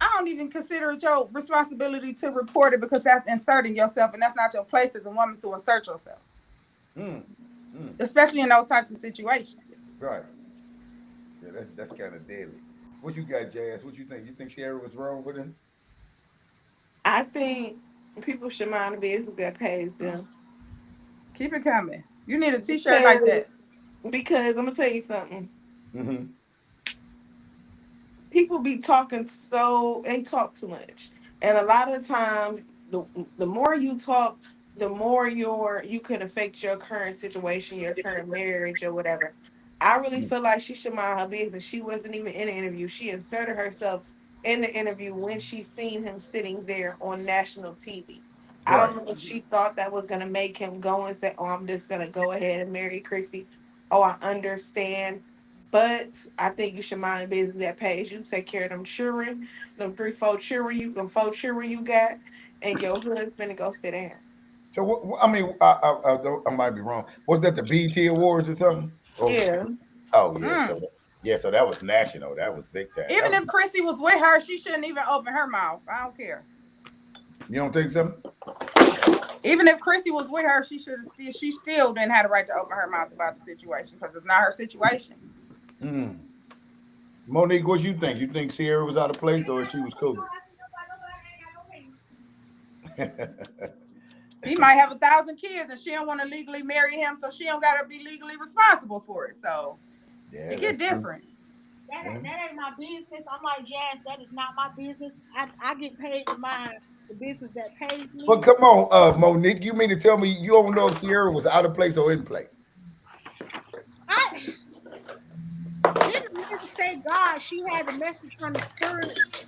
I don't even consider it your responsibility to report it because that's inserting yourself, and that's not your place as a woman to insert yourself. Especially in those types of situations. Right. Yeah, that's kind of deadly. What you got, Jazz? What you think? You think Ciara was wrong with him? I think people should mind the business that pays them. Keep it coming. You need a T-shirt like that. Because I'm gonna tell you something. Mm-hmm. People be talking they talk too much, and a lot of the time the more you talk, the more you can affect your current situation, your current marriage, or whatever. I really feel like she should mind her business. She wasn't even in the interview. She inserted herself in the interview when she seen him sitting there on national TV. I don't know if she thought that was gonna make him go and say, "Oh, I'm just gonna go ahead and marry Chrissy." Oh, I understand, but I think you should mind the business that pays. You take care of them children, them 3, 4 children, them 4 children you got, and your husband, and go sit down. So I mean, I might be wrong. Was that the BET Awards or something? Yeah. Oh yeah. So that was national. That was big time. Even if Chrissy was with her, she shouldn't even open her mouth. I don't care. You don't think so? Even if Chrissy was with her, she still didn't have the right to open her mouth about the situation because it's not her situation. Monique, what you think? You think Ciara was out of place or she was cool? He might have 1,000 kids and she don't want to legally marry him, so she don't got to be legally responsible for it. So it get different. That ain't my business. I'm like, Jazz, that is not my business. I get paid to mind the business that pays me. But come on, Monique, you mean to tell me you don't know if Ciara was out of place or in place? Didn't the lady say God? She had a message from the spirit.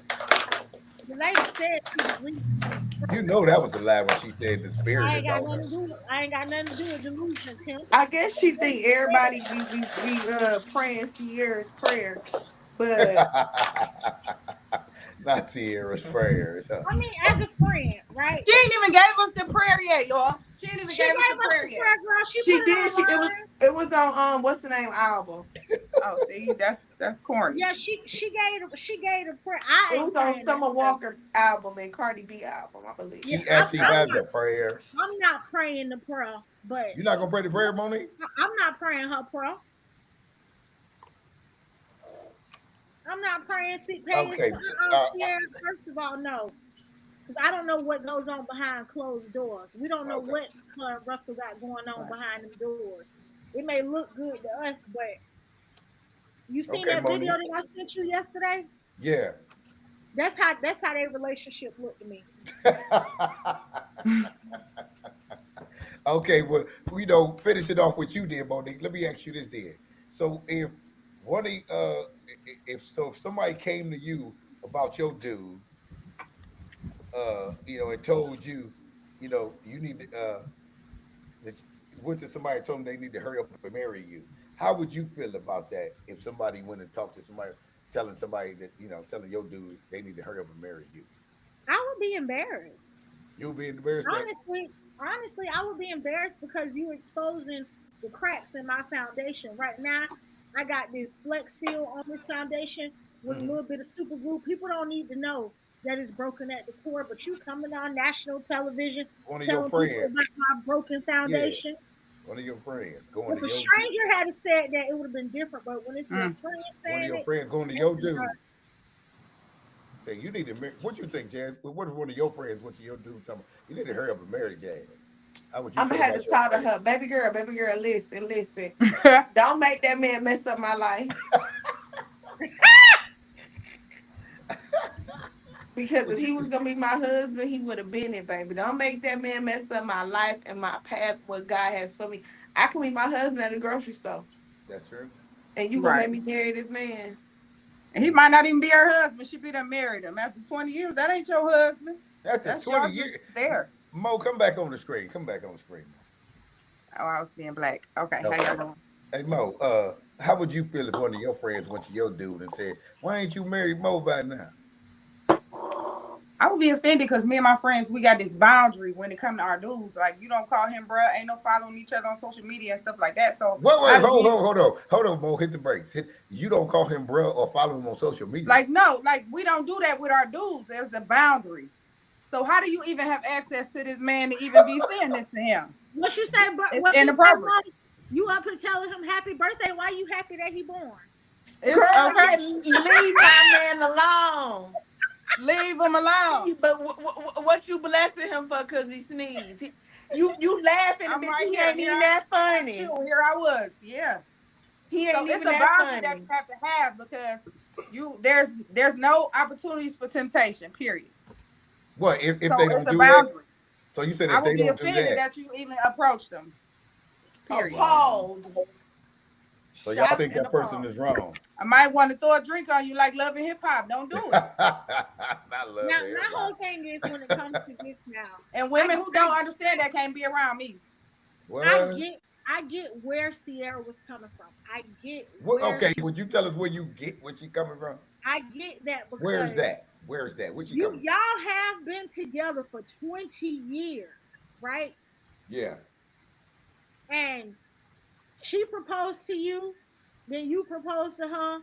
The lady said she was reading from the spirit. You know that was a lie when she said the spirit. I ain't got nothing to do with delusion, Tim. I guess she think everybody be praying Ciara's prayer, but not Ciara's prayers. Huh? I mean, as a friend, right? She ain't even gave us the prayer yet, y'all. She ain't even gave us the prayer yet. Girl. She did. it online. It was on what's the name album? Oh, see, that's corny. Yeah, she gave the prayer. It was on Summer Walker album and Cardi B album, I believe. She actually has a prayer. I'm not praying the prayer, but you're not gonna pray the prayer, Monique? I'm not praying her prayer. I'm not praying Okay. Ciara, first of all, no. Because I don't know what goes on behind closed doors. We don't know what Russell got going on behind them doors. It may look good to us, but you seen that video that I sent you yesterday? Yeah. That's how their relationship looked to me. Okay, well, finish it off with you, dear Monique. Let me ask you this, dear. So if somebody came to you about your dude, and told you, you need to went to somebody and told them they need to hurry up and marry you. How would you feel about that if somebody went and talked to somebody, telling somebody that, telling your dude they need to hurry up and marry you? I would be embarrassed. You would be embarrassed? Honestly, I would be embarrassed because you exposing the cracks in my foundation. Right now, I got this flex seal on this foundation with a little bit of super glue. People don't need to know that it's broken at the core, but you coming on national television telling people about my broken foundation. Yeah. One of your friends going if to a stranger had said that, it would have been different. But when it's your friend saying one of your friends going to your dude, say you need to marry. What you think, Jazz? What if one of your friends went to your dude, talking, you need to hurry up and marry Jazz? I'm gonna have to talk to her, baby girl. Listen. Don't make that man mess up my life. Because if he was gonna be my husband, he would have been it, baby. Don't make that man mess up my life and my path, what God has for me. I can be my husband at the grocery store. That's true. And you gonna make me marry this man. And he might not even be her husband. She be done married him. After 20 years, that ain't your husband. That's 20 years. There. Mo, come back on the screen. Oh, I was being black. Okay. How y'all doing? Hey, Mo, how would you feel if one of your friends went to your dude and said, why ain't you married Mo by now? I would be offended because me and my friends, we got this boundary when it comes to our dudes. Like, you don't call him bruh, ain't no following each other on social media and stuff like that. So wait, hold on, Mo, hit the brakes. You don't call him bruh or follow him on social media. Like, no, we don't do that with our dudes. There's a boundary. So how do you even have access to this man to even be saying this to him? What you say, it's inappropriate. You up here telling him happy birthday? Why you happy that he born? Girl, leave my man alone. Leave him alone. But what you blessing him for? Cause he sneezed. You laughing, bitch. Right, he ain't even that funny. Here I was. Yeah. He ain't even that funny. That you have to have because there's no opportunities for temptation. Period. What if So they don't it's a do boundary. that? So you said I if would they be don't do offended that, that you even approached them. Period. Appalled. so y'all Shocked think and that person appalled. is wrong? I might want to throw a drink on you like Love and Hip Hop. Don't do it. Now, my whole thing is when it comes to this now, And women who don't understand that can't be around me. I get where Ciara was coming from. I get What, where okay, she. would you tell us where you get where she coming from? I get that because Where's that? Where's that? Where she coming from? y'all have been together for 20 years, right? Yeah. And she proposed to you, then you proposed to her,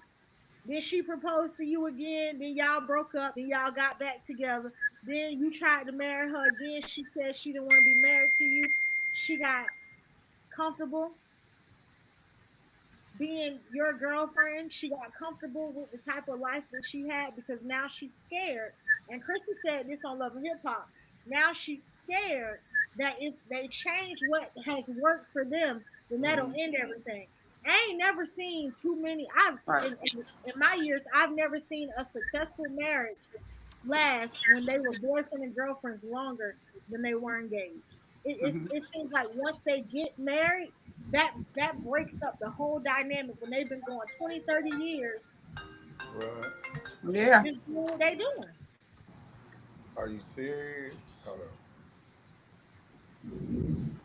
then she proposed to you again, then y'all broke up, then y'all got back together. Then you tried to marry her again. She said she didn't want to be married to you. She got comfortable being your girlfriend. She got comfortable with the type of life that she had because now she's scared. And Chrissy said this on Love and Hip Hop. Now she's scared that if they change what has worked for them, then that'll end everything. I ain't never seen too many. In my years, I've never seen a successful marriage last when they were boyfriend and girlfriends longer than they were engaged. It seems like once they get married, that breaks up the whole dynamic when they've been going 20, 30 years. Right. Yeah. Just doing what they doing. Are you serious? Hold on.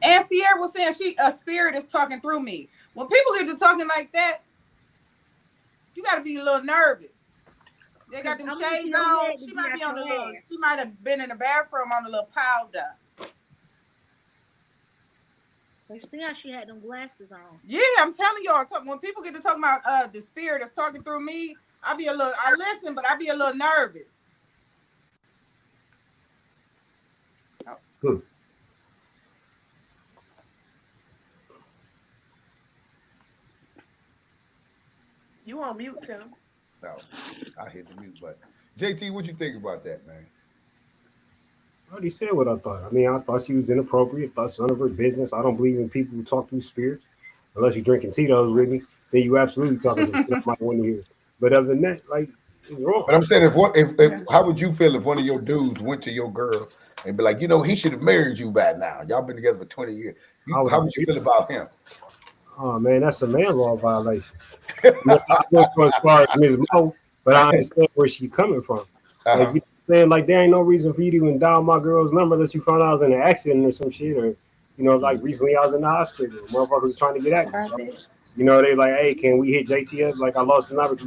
And Ciara was saying a spirit is talking through me. When people get to talking like that, you got to be a little nervous. They got them shades on. She might be on the little. She might have been in the bathroom on a little powder. You see how she had them glasses on. Yeah, I'm telling y'all. When people get to talking about the spirit that's talking through me, I listen, but I be a little nervous. Oh. You on mute, Tim? No, I hit the mute button. JT, what you think about that, man? I already said what I thought. I mean, I thought she was inappropriate. Thought none of her business. I don't believe in people who talk through spirits, unless you're drinking Tito's with me. Then you absolutely talking some shit I might want to hear. But other than that, like, it's wrong. But I'm saying, if how would you feel if one of your dudes went to your girl and be like, he should have married you by now. Y'all been together for 20 years. How would you feel about him? Oh man, that's a man law violation. I go as far as Ms. Mo, but I understand where she's coming from. Like you saying, like there ain't no reason for you to even dial my girl's number unless you found out I was in an accident or some shit, or like recently I was in the hospital. Motherfuckers was trying to get at me. So, they like, hey, can we hit JT up? Like I lost the number.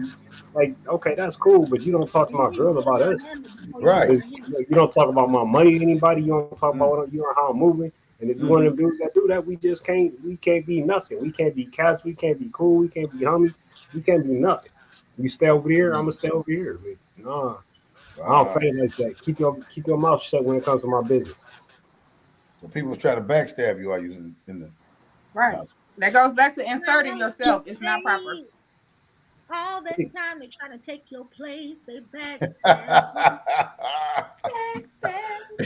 Like, okay, that's cool, but you don't talk to my girl about us. Right. You don't talk about my money to anybody. You don't talk about how I'm moving. And if you one of them dudes that do that, we can't be nothing. We can't be cats. We can't be cool. We can't be homies. We can't be nothing. You stay over here, I'm gonna stay over here. But nah, I don't feel like that. Keep your mouth shut when it comes to my business. So people try to backstab you while you in the right. House. That goes back to inserting yourself. It's not proper. All that time they're trying to take your place. They backstab.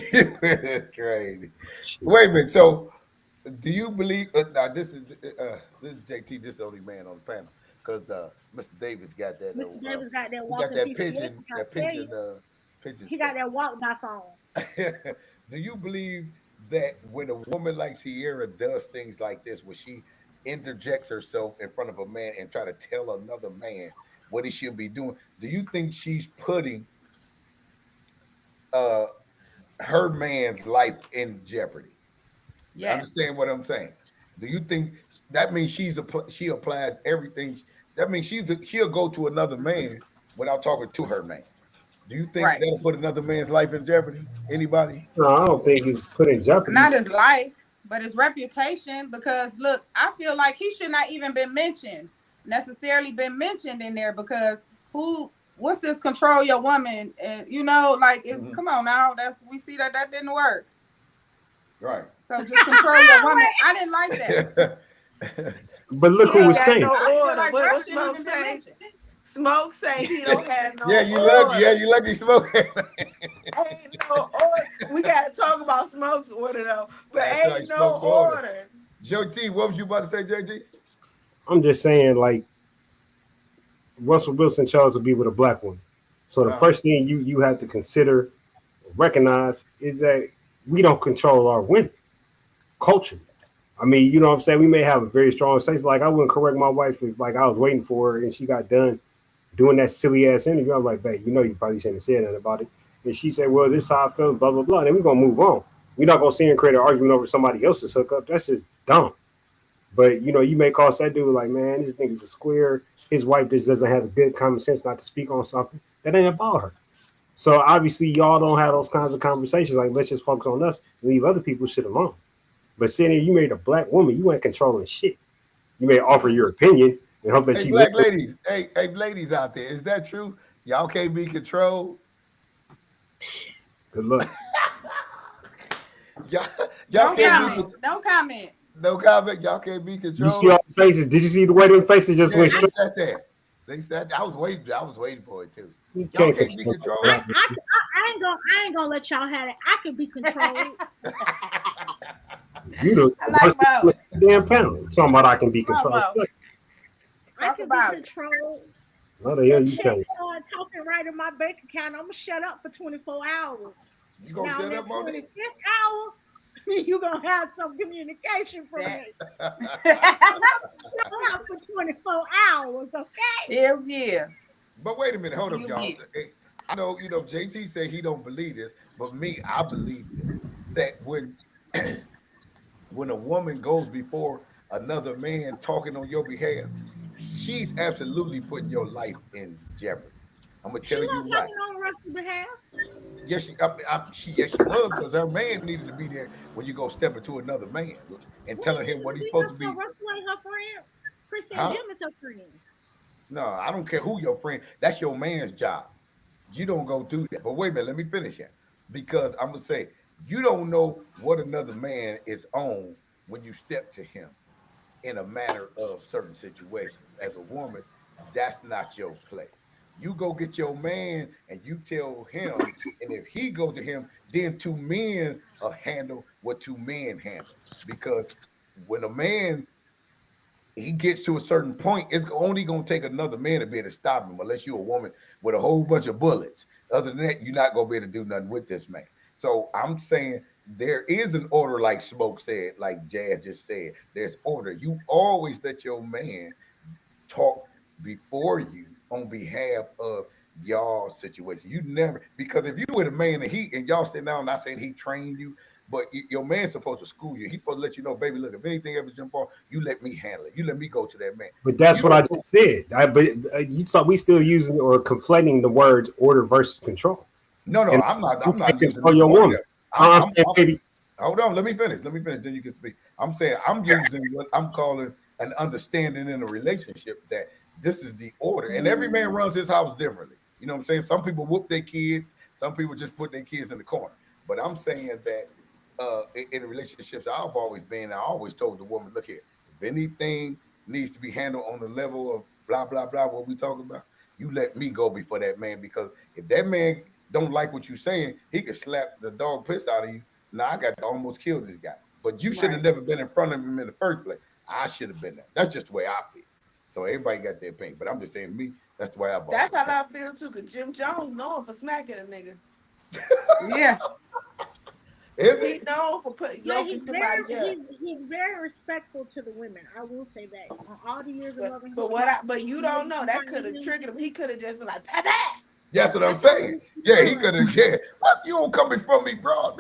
That's crazy. Wait a minute. So, do you believe? Now, this is JT. This is the only man on the panel because Mr. Davis got that. Mr. Davis got that walking. Got that pigeon. That pigeon. Pigeon. He got that walk by phone. Do you believe that when a woman like Ciara does things like this, where she interjects herself in front of a man and try to tell another man what he should be doing, do you think she's putting her man's life in jeopardy? Yes. Understand what I'm saying? Do you think that means she applies everything? That means she'll go to another man without talking to her man. Do you think that'll put another man's life in jeopardy? Anybody? No, I don't think he's put in jeopardy. Not his life, but his reputation. Because look, I feel like he should not even necessarily been mentioned in there, because what's this control your woman? And it's come on now. We see that didn't work. Right. So just control your woman. I didn't like that. But look who was saying. Smoke say he don't have no. Yeah, you lucky. Yeah, you lucky. Smoke. Ain't no order. We gotta talk about Smoke's order though, but ain't no order. JT, what was you about to say, JT? I'm just saying, like, Russell Wilson chose to be with a black woman. So the first thing you have to consider recognize is that we don't control our women culturally. I mean, you know what I'm saying? We may have a very strong sense. Like, I wouldn't correct my wife if, like, I was waiting for her and she got done doing that silly ass interview. I'm like, babe, you know, you probably shouldn't have said nothing about it. And she said, well, this is how I feel, blah, blah, blah. And then we're going to move on. We're not going to sit and create an argument over somebody else's hookup. That's just dumb. But, you know, you may call that dude like, man, this nigga's a square. His wife just doesn't have a good common sense not to speak on something that ain't about her. So obviously y'all don't have those kinds of conversations. Like, let's just focus on us and leave other people shit alone. But sitting here, you made a black woman, you ain't controlling shit. You may offer your opinion and hope that hey, she black ladies, hey, ladies out there, is that true? Y'all can't be controlled. Good luck. y'all Don't can't comment. Don't comment. No comment. Y'all can't be controlled. You see all the faces? Did you see the way them faces just went straight? They sat there. They sat. I was waiting for it too. You Y'all can't can't be controlled. I ain't gonna let y'all have it. I can be controlled. You the damn panel. Talking about I can be controlled. I can be controlled. What the hell you Check saying? start talking right in my bank account. I'm gonna shut up for 24 hours. You gonna now, shut up on 25th hour, you gonna have some communication from me. Shut up for 24 hours, okay? Hell yeah. But wait a minute, hold up, y'all. I know, JT said he don't believe this, but me, I believe this. That when a woman goes before another man talking on your behalf, she's absolutely putting your life in jeopardy. I'm gonna tell you not why. talking on Russell's behalf. Yes, she was, because her man needed to be there when you go step into another man and telling him what he's supposed to be. Russell ain't her friend. Chrissy and Jim is her friends. No, I don't care who your friend. That's your man's job. You don't go do that. But wait a minute, let me finish here. Because I'm gonna say you don't know what another man is on when you step to him in a matter of certain situations. As a woman, that's not your place. You go get your man and you tell him, and if he go to him, then two men handle what two men handle. Because when a man he gets to a certain point, it's only going to take another man to be able to stop him, unless you're a woman with a whole bunch of bullets. Other than that, you're not going to be able to do nothing with this man. So I'm saying there is an order, like Smoke said, like Jazz just said. There's order. You always let your man talk before you on behalf of y'all situation. You never, because if you with a man and y'all sit down, not saying he trained you, but your man's supposed to school you. He's supposed to let you know, baby, look, if anything ever jump off, you let me handle it. You let me go to that man. But that's what I just said. You saw we still using or conflating the words order versus control. No, and I'm not using your woman. Hold on, let me finish. Then you can speak. I'm saying I'm using what I'm calling an understanding in a relationship that this is the order. And every man runs his house differently. You know what I'm saying? Some people whoop their kids. Some people just put their kids in the corner. But I'm saying that in relationships I've always been, I always told the woman, look here, if anything needs to be handled on the level of blah, blah, blah, what we talking about, you let me go before that man. Because if that man don't like what you're saying, he could slap the dog piss out of you. Now I got to almost kill this guy. But you should have never been in front of him in the first place. I should have been there. That's just the way I feel. So everybody got their opinion. But I'm just saying me, that's the way I That's how I feel too, because Jim Jones known for smacking a nigga. Yeah. He's known for yoking somebody else. He's very respectful to the women. I will say that. On all the years of loving him. But you don't know. That could have triggered him. He could have just been like, bah, bah. That's what I'm saying. Yeah, he could have. Yeah, what, you don't come from me, bro.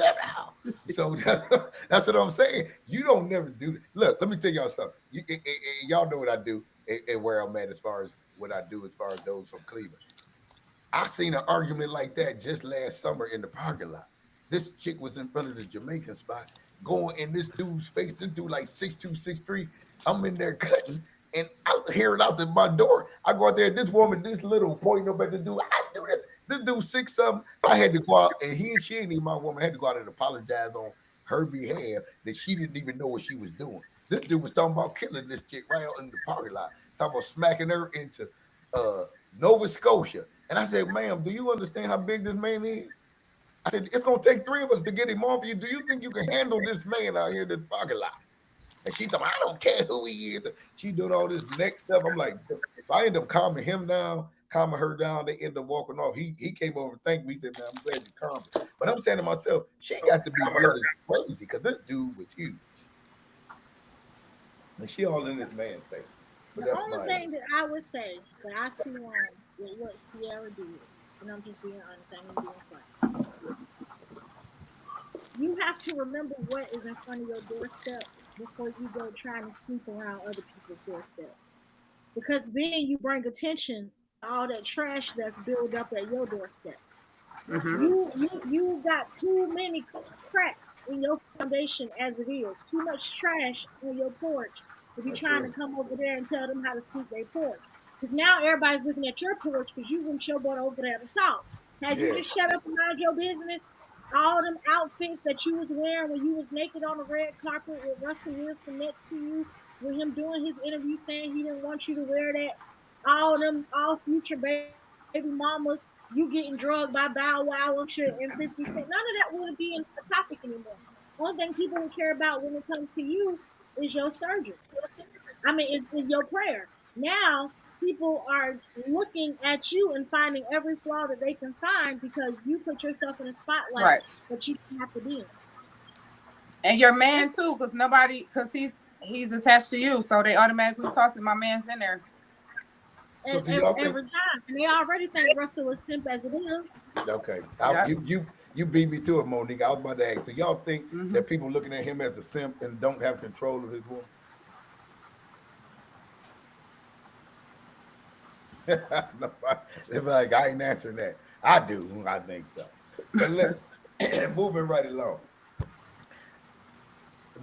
So that's what I'm saying. You don't never do that. Look, let me tell y'all something. Y'all know what I do and where I'm at as far as what I do as far as those from Cleveland. I seen an argument like that just last summer in the parking lot. This chick was in front of the Jamaican spot, going in this dude's face. This dude like 6'2", 6'3". I'm in there cutting, and I hear it out to my door. I go out there, this woman, this little pointing up at the dude. I do this. This dude 6'something". I had to go out, and she ain't even my woman. I had to go out and apologize on her behalf that she didn't even know what she was doing. This dude was talking about killing this chick right out in the parking lot, talking about smacking her into Nova Scotia. And I said, ma'am, do you understand how big this man is? I said, it's going to take three of us to get him off you. Do you think you can handle this man out here in the parking lot? And she thought, I don't care who he is. She doing all this next stuff. I'm like, if I end up calming him down, calming her down. They end up walking off. He came over and thanked me. He said, "Man, I'm glad you calmed her." But I'm saying to myself, she got to be really crazy because this dude was huge, and she all in this man's face. But The that's only my thing that I would say that I see wrong with what Ciara did, and I'm just being honest, I ain't being funny. You have to remember what is in front of your doorstep before you go trying to sneak around other people's doorsteps. Because then you bring attention to all that trash that's built up at your doorstep. You got too many cracks in your foundation as it is. Too much trash on your porch to be trying to come over there and tell them how to sweep their porch. Because now everybody's looking at your porch because you went your butt over there to talk. Had you just shut up and mind your business, all them outfits that you was wearing when you was naked on the red carpet with Russell Wilson next to you, with him doing his interview saying he didn't want you to wear that, all future baby mamas, you getting drugged by Bow Wow and 50 Cent. None of that would be a topic anymore. Only thing people would care about when it comes to you is your surgery. I mean, is your prayer. Now people are looking at you and finding every flaw that they can find because you put yourself in a spotlight that you don't have to be in. And your man too, because he's attached to you, so they automatically toss it. My man's in there. And every time, and they already think Russell is simp as it is. Okay, you beat me to it, Monique. I was about to ask. So y'all think that people looking at him as a simp and don't have control of his woman? No, they're like, I ain't answering that. I do. I think so. But let's moving right along.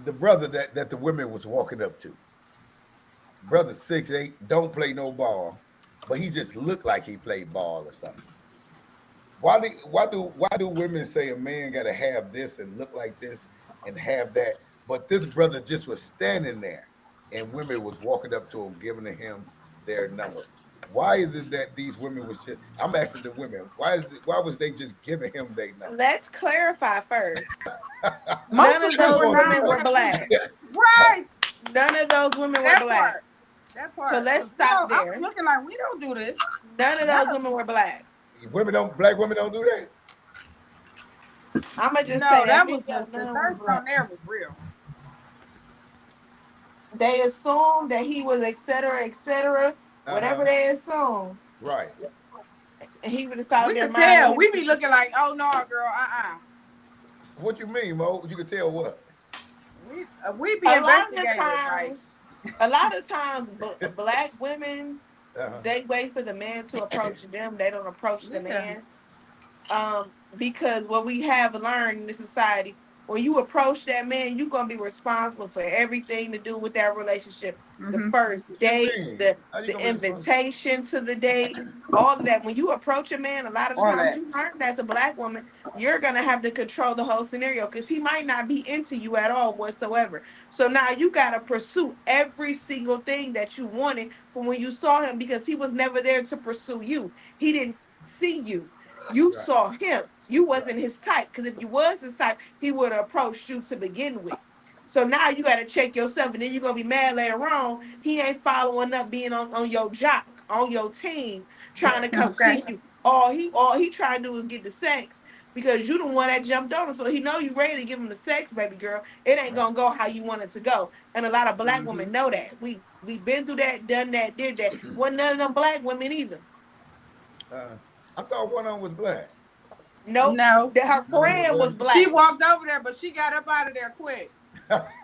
The brother that the women was walking up to, brother 6'8", don't play no ball, but he just looked like he played ball or something. Why do women say a man got to have this and look like this and have that? But this brother just was standing there, and women was walking up to him, giving him their number. Why is it that these women was just? I'm asking the women. Why was they just giving him their number? Let's clarify first. Most None of those women were black. Right. None of those women were black. That part. So let's stop there. I was looking like we don't do this. None of those women were black. Black women don't do that. I'ma just say that was just the thirst on there was real. They assumed that he was et cetera, whatever they assumed. Right. And he would decide. We could tell. We be looking like, oh no, girl, What you mean, Mo? You could tell what? We be investigating, right? A lot of times, black women, they wait for the man to approach them. They don't approach the man. Because what we have learned in this society, when you approach that man, you're going to be responsible for everything to do with that relationship. The first date, the invitation to the date, all of that. When you approach a man, a lot of times you learn as a black woman, you're going to have to control the whole scenario because he might not be into you at all whatsoever. So now you got to pursue every single thing that you wanted from when you saw him because he was never there to pursue you. He didn't see you. You saw him. You wasn't his type because if you was his type, he would have approached you to begin with. So now you got to check yourself, and then you're gonna be mad later on. He ain't following up, being on your jock, on your team, trying to come see you. All he trying to do is get the sex because you the one that jumped on him. So he know you ready to give him the sex, baby girl. It ain't gonna go how you want it to go. And a lot of black women know that. We been through that, done that, did that. Wasn't none of them black women either. I thought one of them was black. Nope. No. Her friend was black. She walked over there, but she got up out of there quick.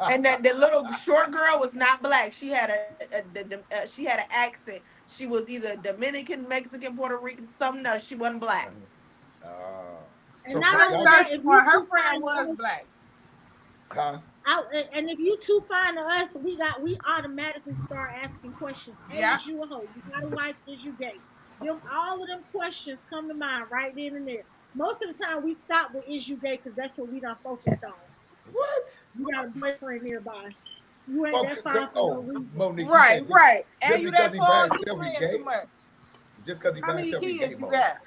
And that the little short girl was not black. She had she had an accent. She was either Dominican, Mexican, Puerto Rican, something else. She wasn't black. And so not only that, if her friend was black. And if you too fine to us, we automatically start asking questions. Hey, is you a hoe? You got a wife? Is you gay? All of them questions come to mind right then and there. Most of the time, we stop with "is you gay" because that's what we done focused on. What? You got a boyfriend nearby. You ain't that fine for no reason. Monique, right. And you that close, you playing too much. Just because he how many kids you got?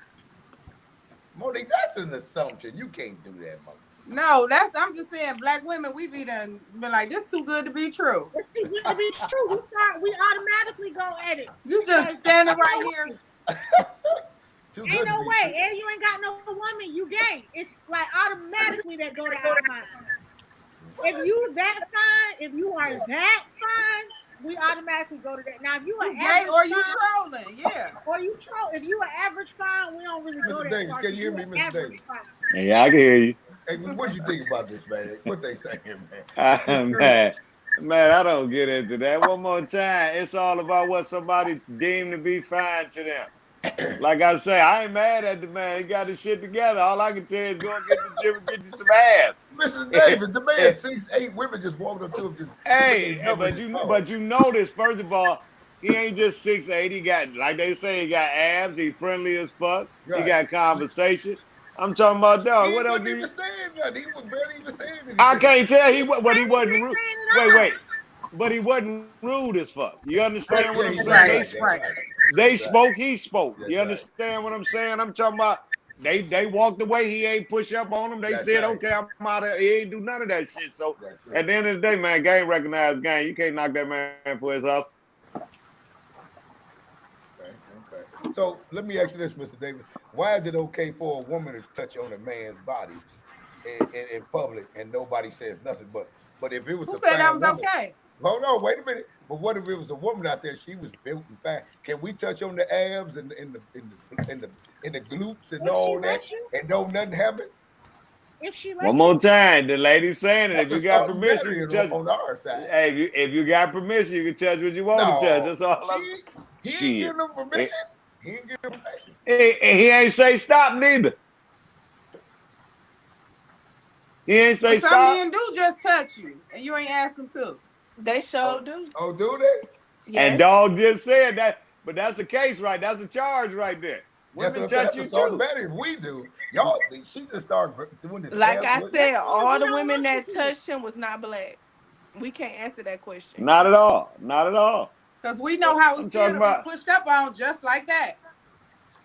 Monique, that's an assumption. You can't do that, Monique. No, I'm just saying, black women, we been like, this too good to be true. It's too good to be true. We automatically go at it. You just standing right here. Ain't no way. And you ain't got no woman, you gay. It's like automatically that go to our mind. If you that fine, if you are that fine, we automatically go to that. Now, if you You an gay average or you fine, trolling, yeah. or you troll, if you an average fine, we don't really go Mr. that Davis, far. can you hear You me, an Mr. average Davis? fine. Yeah, I can hear you. Hey, what you think about this, man? What they saying, man? Man, I don't get into that. One more time, it's all about what somebody deemed to be fine to them. Like I say, I ain't mad at the man. He got his shit together. All I can tell you is go and get the gym and get you some abs. Mr. Davis, the man 6'8", women just walking up to him, just Hey, but you notice, first of all, he ain't just 6'8". He got, like they say, he got abs. He friendly as fuck. He Right. got conversation. I'm talking about dog. He What else wasn't do even you? saying nothing. He was barely even saying anything. I can't tell he wasn't rude. Wait, but he wasn't rude as fuck. You understand what I'm saying? They spoke. He spoke. You understand what I'm saying? I'm talking about. They walked away. He ain't push up on them. They said, okay, I'm out of. He ain't do none of that shit. So at the end of the day, man, game recognized game. You can't knock that man for his hustle. Okay. So let me ask you this, Mr. Davis. Why is it okay for a woman to touch on a man's body in public and nobody says nothing? But if it was who said that was woman, okay? Hold on, wait a minute. But what if it was a woman out there? She was built and fine. Can we touch on the abs and in the glutes and all that, and don't nothing happen? If she One more time, the lady's saying it. If you got permission, you can touch. On our side. Hey, if you got permission, you can touch what you want to touch. That's all I'm saying. He ain't giving them permission. He ain't giving them permission. He ain't say stop neither. He ain't say Some stop. men do just touch you, and you ain't ask them to. They sure do. Oh, do they? Yes. And dog just said that, but that's the case, right? That's a charge right there. Women touch you too. Better if we do. Y'all, she just started doing this. Like I said, all the women that touched him was not black. We can't answer that question. Not at all. Not at all. Because we know how we feel to be pushed up on just like that.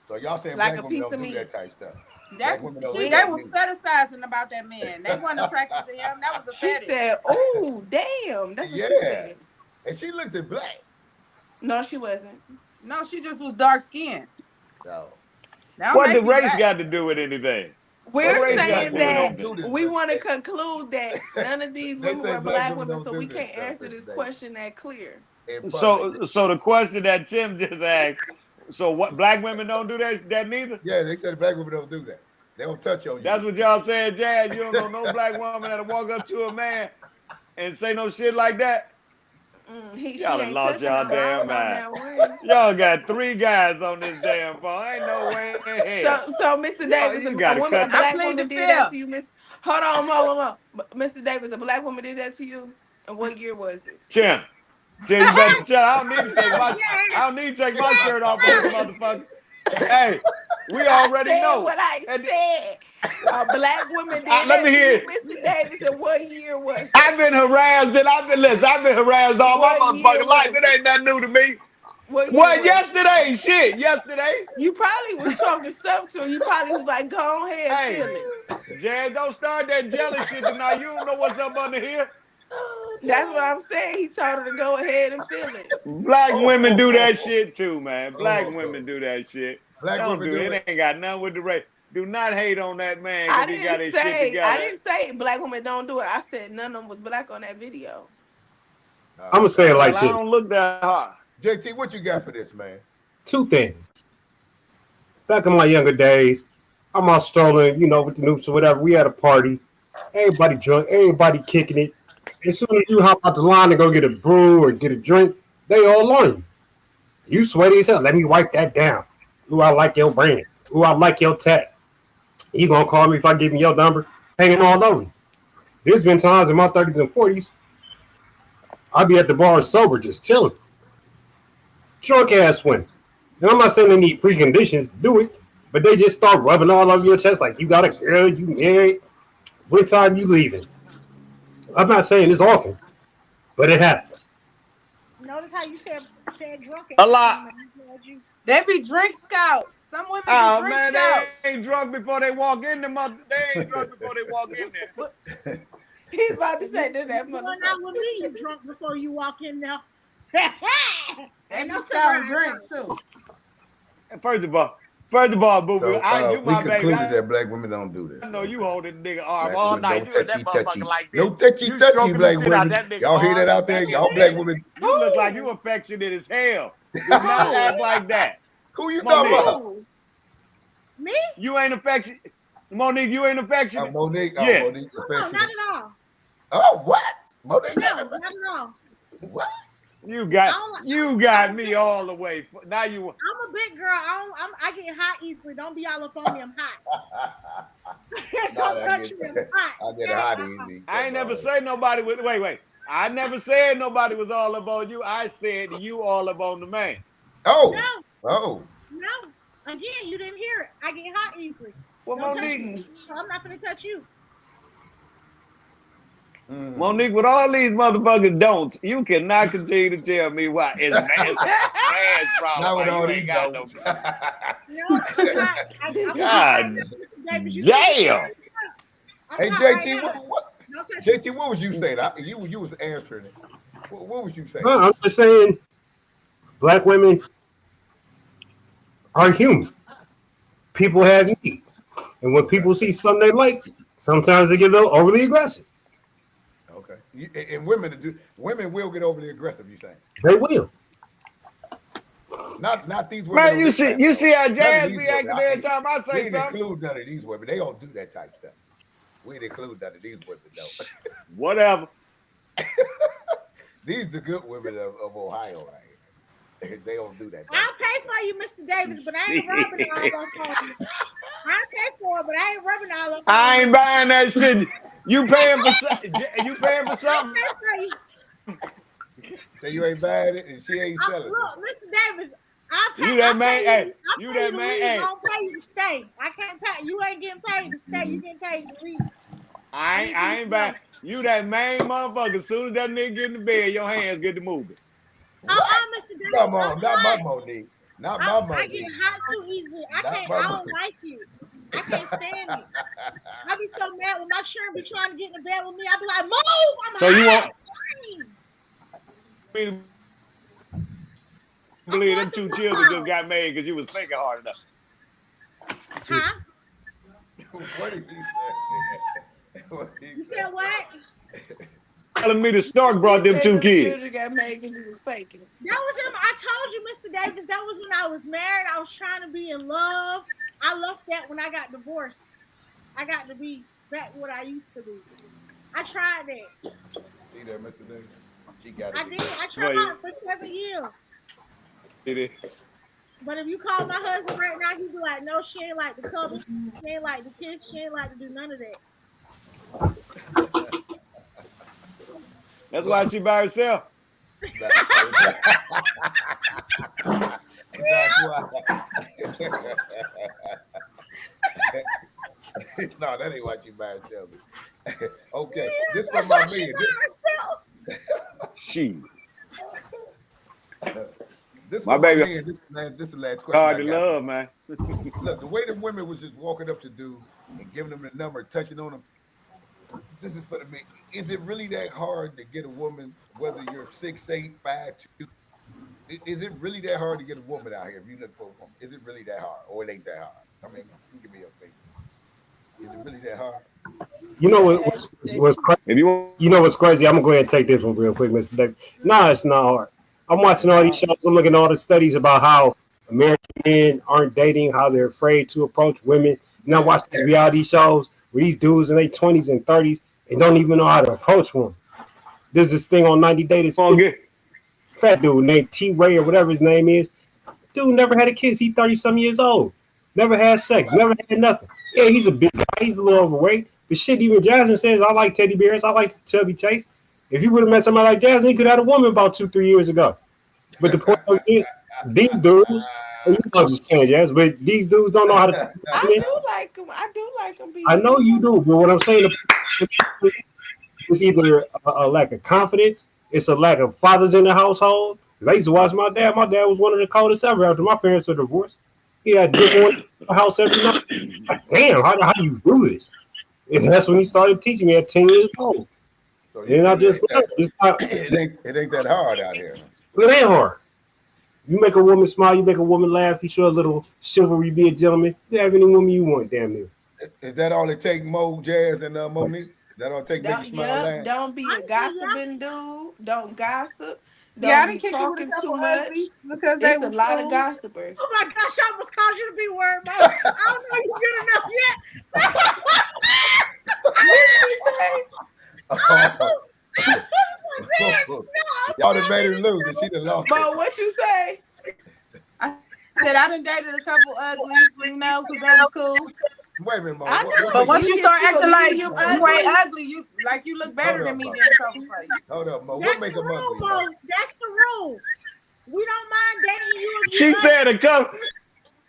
So y'all saying like black women don't do that type stuff. That's see, they was fetishizing about that man. They weren't attracted to him. That was a fetish. She said, "Oh, damn." That's what she said. And she looked at black. No, she wasn't. No, she just was dark skinned. No. What the race got to do with anything? We're saying that we want to conclude that none of these women were black women, so we can't answer this question that clear. So the question that Tim just asked, so what, black women don't do that neither? Yeah, they said black women don't do that. They don't touch on you. That's what y'all saying, Jazz. You don't know no black woman that'll walk up to a man and say no shit like that. Y'all have lost y'all damn mind. Y'all got 3 guys on this damn phone. Ain't no way in hell. So Mr. Davis, a black woman did that to you, Miss. Hold on. Mr. Davis, a black woman did that to you? And what year was it? Tim, you better tell. I don't need to take my shirt off for this motherfucker. Hey, we already know. What I said. A black woman did let that me to hear you, Mr. Davis, and what year was it? I've been harassed. I've been harassed all my motherfucking life. It ain't nothing new to me. What yesterday? Shit, yesterday. You probably was talking stuff to her. You probably was like, go ahead, feel it. Jan, don't start that jealous shit tonight. You don't know what's up under here. That's what I'm saying. He told her to go ahead and feel it. Black women do that shit too, man. Black women do that shit. Black don't women do do it. It ain't got nothing with the race. Do not hate on that man I because he got his shit together. I didn't say black women don't do it. I said none of them was black on that video. I'm gonna say it like this. I don't look that hard. JT, what you got for this, man? 2 things. Back in my younger days, I'm out strolling, with the noobs or whatever. We had a party. Everybody drunk. Everybody kicking it. As soon as you hop out the line to go get a brew or get a drink, they all on you. You sweaty as hell. Let me wipe that down. Ooh, I like your brand. Ooh, I like your tat. You gonna call me if I give me your number? Hanging all over you. There's been times in my 30s and 40s, I'd be at the bar sober, just chilling. Drunk ass women. And I'm not saying they need preconditions to do it, but they just start rubbing all over your chest like you got a girl, you married. What time you leaving? I'm not saying it's often, but it happens. Notice how you said drunk. A lot. They be drink scouts. Some women be drink scouts. They ain't drunk before they walk in the mother. They ain't drunk before they walk in there. He's about to say that You're not with me. You drunk before you walk in there. They be selling drinks too. First of all, boo boo, So, you we my baby. concluded that black women don't do this. I know you holding the nigga arm Black all women night. don't You in that touchy. motherfucker like this. No touchy, You black stroking the shit out women. that nigga Y'all hear that arm. out there? Baby, Y'all black women. You look like you affectionate as hell. Do not act like that. Who you talking about? Me? You ain't affectionate. Monique, you ain't affectionate. Monique, yeah. Monique No, not affectionate. at all. Oh, what? Monique, No, not at all. What? You got me all the way. Now you. I'm a big girl. I get hot easily. Don't be all up on me. I'm hot. Don't touch me. I'm hot. I get hot easy. I ain't never say nobody was. Wait. I never said nobody was all up on you. I said you all up on the man. Oh. No. Oh. No. Again, you didn't hear it. I get hot easily. Well, Don't touch Monique. me. So I'm not gonna touch you. Monique, with all these motherfuckers don'ts, you cannot continue to tell me why it's man's problem. Not with Why all you these ain't got don'ts. No, I'm God damn. Hey, JT, JT, what was you saying? You was answering it. What was you saying? I'm just saying, black women are human. People have needs, and when people see something they like, sometimes they get a little overly aggressive. Okay, and women will get overly aggressive. You saying they will? Not these women. Man, you see how Jazz be acting every time I say we something. We include none of these women. They don't do that type stuff. We didn't include none of these women though. Whatever. These the good women of Ohio right here. They don't do that. I'll pay for you, Mr. Davis, but I ain't rubbing all up on you. I'll pay for it, but I ain't rubbing all up on you. I ain't buying that shit. You paying for something. I'll pay for you. So you ain't buying it and she ain't selling look, Mr. Davis, I'll pay you. That man, hey, you that man, hey. I'll pay you to stay. I can't pay. You ain't getting paid to stay. You getting paid to leave. I ain't buying. You that main motherfucker. As soon as that nigga get in the bed, your hands get to moving. Mr. Davis. Come on, not my Monique. Not my Monique. I get hot too easily. I don't like you. I can't stand you. I be so mad when my children be trying to get in the bed with me. I be like, move! I'm so like, you want me to believe them two children just got made because you was thinking hard enough? Huh? What did you say? You said what? Telling me the Stark brought them two kids. Children got made because you was faking. That was him. I told you, Mr. Davis, that was when I was married. I was trying to be in love. I left that when I got divorced. I got to be back what I used to be. I tried that. See there, Mr. Davis? She got it. I did. I tried for 7 years. Did it? But if you call my husband right now, he'd be like, no, she ain't like the cuddle. She ain't like the kiss. She ain't like to do none of that. That's why she by herself. That's why. No, that ain't why she by herself. Okay, this is my man. She. This my baby. Man, this is the last question. Hard to love, man. Look, the way the women was just walking up to dude and giving them the number, touching on them. This is for me. Is it really that hard to get a woman, whether you're 6'8", 5'2"? Is it really that hard to get a woman out here? If you look for a woman, is it really that hard, or it ain't that hard? I mean, you give me your opinion. Is it really that hard? You know what's crazy? You know what's crazy? I'm gonna go ahead and take this one real quick, Mr. Davis. No, it's not hard. I'm watching all these shows. I'm looking at all the studies about how American men aren't dating, how they're afraid to approach women. And I watch these reality shows where these dudes in their 20s and 30s and don't even know how to approach one. There's this thing on 90 Day This fat dude named T-Ray or whatever his name is. Dude never had a kid. He's 30-some years old. Never had sex. Never had nothing. Yeah, he's a big guy. He's a little overweight. But shit, even Jasmine says, I like teddy bears. I like Chubby Chase. If you would have met somebody like Jasmine, you could have had a woman about 2-3 years ago. But the point is, these dudes, you know, just playing Jazz, but these dudes don't know how to. I do like them. I do like them. I know you do, but what I'm saying is either a lack of confidence, it's a lack of fathers in the household. Because I used to watch my dad. My dad was one of the coldest ever after my parents were divorced. He had different house every night. Like, damn, how do you do this? And that's when he started teaching me at 10 years old. So and I just it ain't that hard out here. It ain't hard. You make a woman smile, you make a woman laugh, you show a little chivalry, be a gentleman. You have any woman you want, damn near. Is that all it takes, Mo, Jazz, and Monique? That all it takes make you smile, laugh? Don't be a gossiping dude. Don't gossip. Yeah, I Don't done be kicked it with a talking couple too much. uglies because they It's a was lot of cool. gossipers. Oh my gosh, I almost called you to be word, Mo. I don't know you good enough yet. Y'all done made her lose, and she done lost. But what you say? I said I done dated a couple uglies, you know, because they was cool. Wait a minute, Mo. But once you start acting like you ugly. ain't ugly, you look better than me, then it's over for you. Hold up, Mo. That's What make the them rule, ugly? Mo. That's the rule. We don't mind dating you if She you said a couple.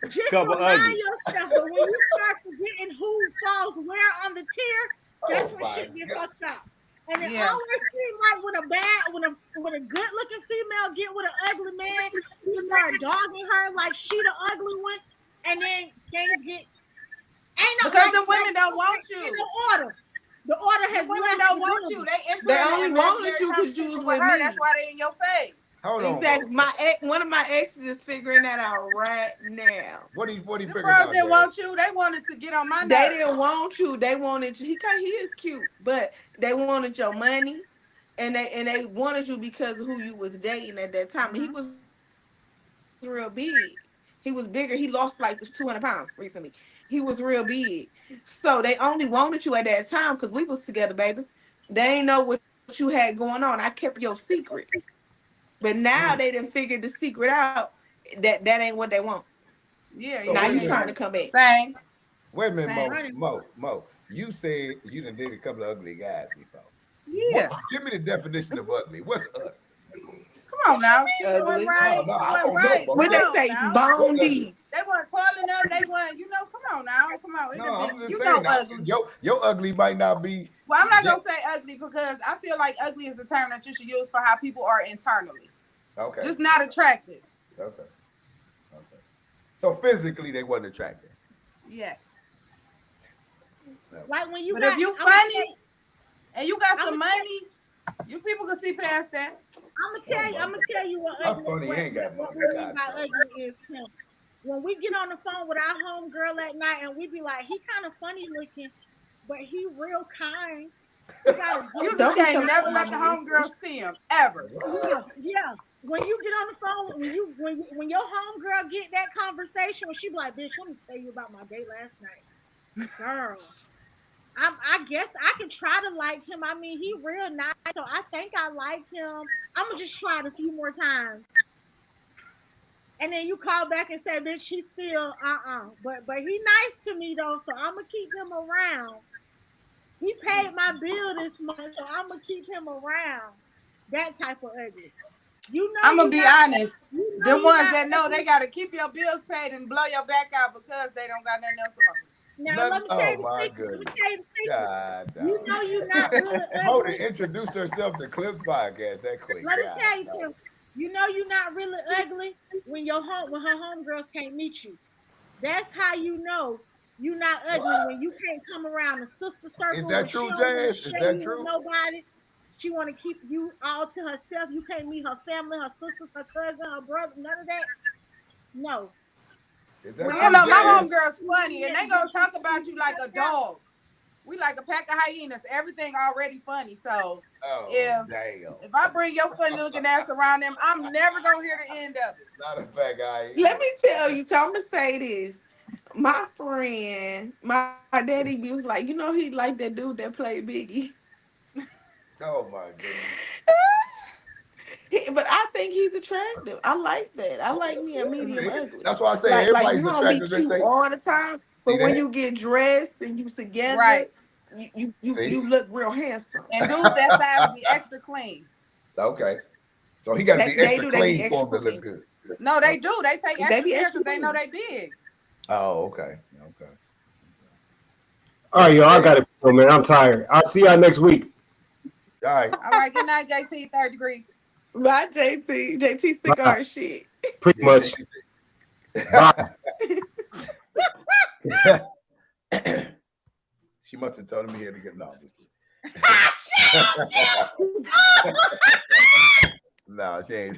Just couple remind ugly. yourself, but when you start forgetting who falls where on the tier, that's when shit get fucked up. And it always seems like when a good looking female get with an ugly man, you start dogging her like she the ugly one, and then things get because the women don't want you. The order has women left. Don't want you. They only wanted you because you was with me. That's why they in your face. Hold on. Exactly. One of my exes is figuring that out right now. What do you The girls didn't want you. They wanted to get on my nerves. They didn't want you. They wanted you. He is cute, but they wanted your money, and they wanted you because of who you was dating at that time. And he was real big. He was bigger. He lost like 200 pounds recently. He was real big. So they only wanted you at that time because we was together, baby. They ain't know what you had going on. I kept your secret. But now they done figured the secret out. That ain't what they want. Yeah. So now you wait a trying to minute. come back. Same. Wait a minute, Mo. You said you done dated a couple of ugly guys before. Yeah. Give me the definition of ugly. What's ugly? Come on now. Ugly. Right. Right. What they say? Bone deep. They weren't calling up. They weren't, come on now. Come on. I'm just saying, ugly. Your ugly might not be. Well, I'm not going to say ugly because I feel like ugly is a term that you should use for how people are internally. Okay. Just not attractive. Okay. So physically, they wasn't attractive. Yes. Like when you But if you funny and you got some money, you people can see past that. I'm gonna tell you what ugly. What we mean by ugly is him. When we get on the phone with our homegirl at night and we be like, he kind of funny looking, but he real kind. You just can't never let the homegirl see him ever. Yeah. When you get on the phone, when your homegirl get that conversation, when she be like, bitch, let me tell you about my day last night. Girl. I guess I can try to like him. I mean, he real nice, so I think I like him. I'm gonna just try it a few more times. And then you call back and say, bitch, he's still But he nice to me though, so I'm gonna keep him around. He paid my bill this month, so I'm gonna keep him around. That type of ugly. I'm gonna be honest. The ones that know they gotta keep your bills paid and blow your back out because they don't got nothing else to offer. Now let me tell you the secret. You know you're not really ugly. Hoda introduced herself to Clips Podcast that quick. Let me tell you, Tim. You know you're not really ugly when her homegirls can't meet you. That's how you know you're not ugly when you can't come around the sister circle. Is that true, Jazz? Is that true? Nobody. She want to keep you all to herself. You can't meet her family, her sisters, her cousin, her brother. None of that. No. Well, my homegirl's funny, and they gonna talk about you like a dog. We like a pack of hyenas. Everything already funny. So if I bring your funny looking ass around them, I'm never gonna hear the end of it. Not a pack of hyenas. Let me tell you. I'm gonna say this. My friend, my daddy was like, he like that dude that played Biggie. Oh my goodness. But I think he's attractive. I like that. I like me a medium ugly. That's why I say everybody's attractive. Be cute all the time, but when you get dressed and you together, right, you look real handsome. And dudes that size be extra clean. Okay, so he got to be extra clean for him to look good. No, they do. They take extra care because they know they big. Oh, okay. All right, y'all. I got to go, man. I'm tired. I'll see y'all next week. All right. All right. Good night, JT. Third degree. Bye, JT. JT cigar shit. Pretty much. She must have told me here to get no. Nah. No, she ain't.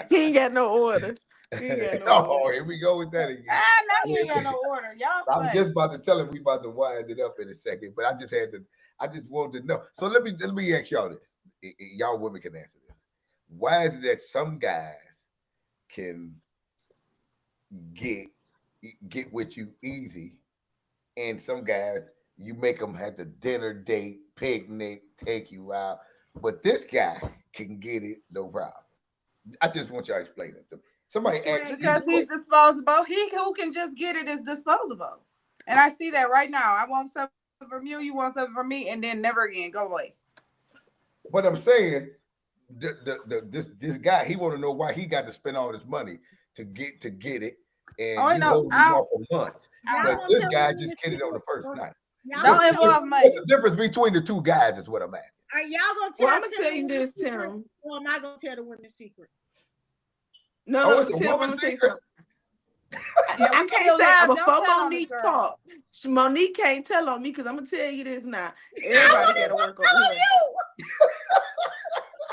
He ain't got no order. He ain't got no order. Oh, here we go with that again. I know you ain't got no order. Y'all I was funny. just about to tell him we about to wind it up in a second, but I just wanted to know. So let me ask y'all this. Y'all women can answer this. Why is it that some guys can get with you easy, and some guys you make them have the dinner date, picnic, take you out, but this guy can get it no problem? I just want y'all to explain it to me. Somebody ask because he's disposable. He who can just get it is disposable, and I see that right now. I want something from you, you want something from me, and then never again. Go away. But I'm saying, this guy, he want to know why he got to spend all this money to get it, and you hold him off for months. But this guy just get it on the first night. Don't involve money. What's the difference between the two guys? Is what I'm asking. Are y'all gonna tell? Well, I'm gonna tell you this, secret, Tim. or am I gonna tell the women's secret? No, it's a Tim, I'm woman's gonna say secret. something. I can't say before Monique talk. Monique can't tell on me because I'm gonna tell you this now. Everybody gotta work over here.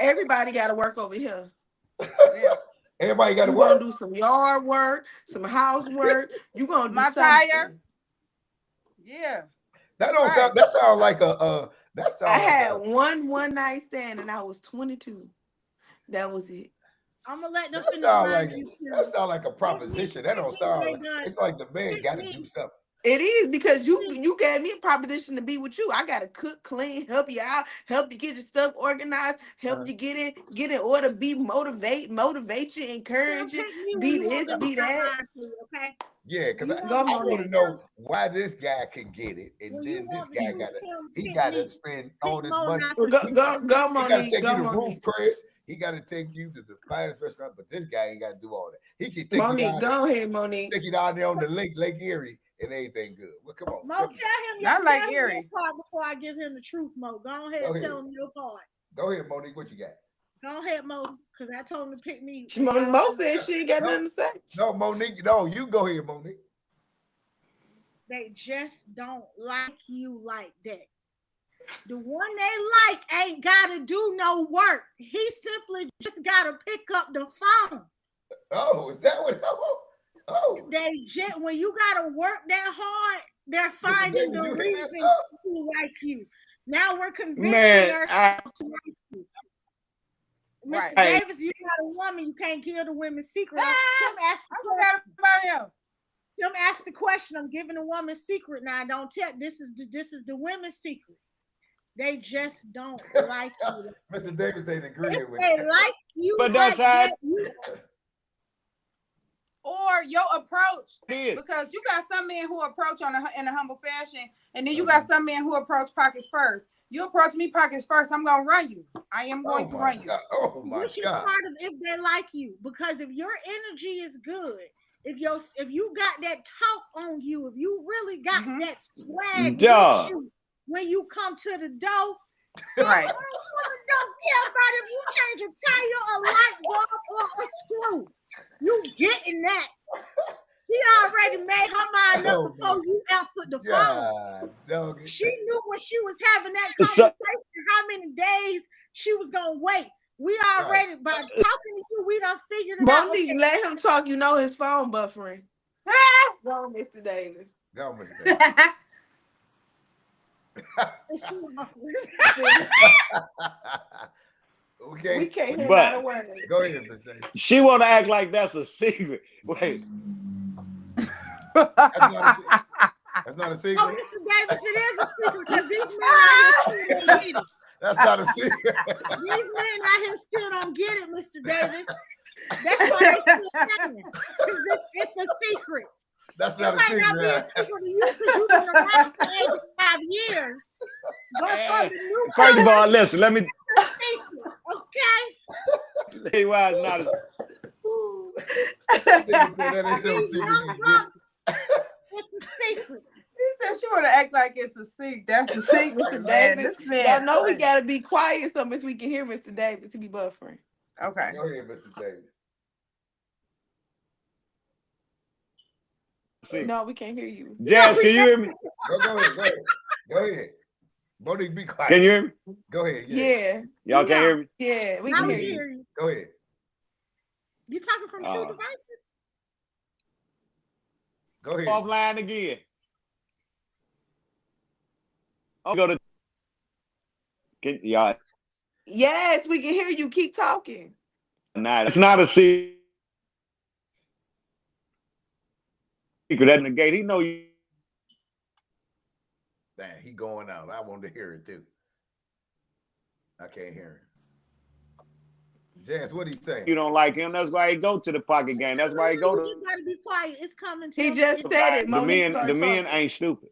Everybody gotta work over here. Yeah. Everybody gotta work. You're gonna do some yard work, some housework. You gonna do my something. tire. Yeah. That don't sound. That sound like a. That sound. I had one night stand and I was 22. That was it. I'm gonna let them That finish. sound like a proposition. That don't sound. It's like the man got to do something. It is because you gave me a proposition to be with you. I gotta cook, clean, help you out, help you get your stuff organized, help you get in order, motivate you, encourage you, be this, be that. Okay. Yeah, because I want to know why this guy can get it, and then this guy gotta spend all this money. Go, Monique. He gotta take you to Roof Chris. He gotta take you to the finest restaurant, but this guy ain't gotta do all that. He can take Monique, you down. Go ahead, Monique. Take you down there on the Lake Erie, and everything good. Well, come on. Mo, tell him your part before I give him the truth, Mo. Go ahead and tell him your part. Go ahead, Monique. What you got? Go ahead, Mo, because I told him to pick me. Mo said she ain't got nothing to say. No, Monique. No, you go ahead, Monique. They just don't like you like that. The one they like ain't got to do no work. He simply just got to pick up the phone. Oh, is that what? Oh. When you got to work that hard, they're finding the reasons to like you. Now we're convincing ourselves to like you. Mr. Davis, you got a woman, you can't kill the women's secret. Tim asked the question. I'm giving a woman's secret now. Don't tell. This is the women's secret. They just don't like you. Mr. Davis ain't agreeing with you. They like you, but that's how. Or your approach, because you got some men who approach in a humble fashion, and then you got some men who approach pockets first. You approach me pockets first, I'm gonna run you. I am going to run you. Oh my Which is part of if they like you, because if your energy is good, if you got that talk on you, if you really got that swag with you when you come to the door, right? Don't care about if you change a tire, a light bulb, or a screw. You getting that? She already made her mind up before you answered the phone. She knew when she was having that conversation how many days she was gonna wait. We already by talking to you, we done figured it out. Monique, let him talk. You know his phone buffering. Go, Mr. Davis. Go, Mr. Davis. Okay. We can't hear that word. Go ahead, Mr. Davis. She want to act like that's a secret. Wait. That's not a secret. Oh, Mr. Davis, it is a secret because these men out here still don't get it. That's not a secret. These men out here still don't get it, Mr. Davis. That's why they still saying because it's a secret. That's not a secret. It might not be a secret to you because you've been around for 85 years. First of all, listen, let me. Okay. Hey, why it's not a It's a secret. He said she want to act like it's a secret. That's a secret, man. This man. Y'all know we gotta be quiet so we can hear Mr. Davis to be buffering. Okay. Go ahead, Mr. Davis. No, we can't hear you. Jazz, can you hear me? Go ahead. Monique, be quiet. Can you hear me? Go ahead. Yeah. Y'all can't hear me? Yeah, we Now can we hear can you. hear you. Go ahead. You talking from two devices? Go ahead. Offline again. I'll go to. Can y'all? Yes, we can hear you. Keep talking. Nah, it's not a secret at the gate. He know you. Damn, he going out. I wanted to hear it too. I can't hear him. Jazz, what he saying? You don't like him. That's why he go to the pocket game. That's why he go to. You just gotta be quiet. It's coming. He just said it. The Monique men ain't stupid.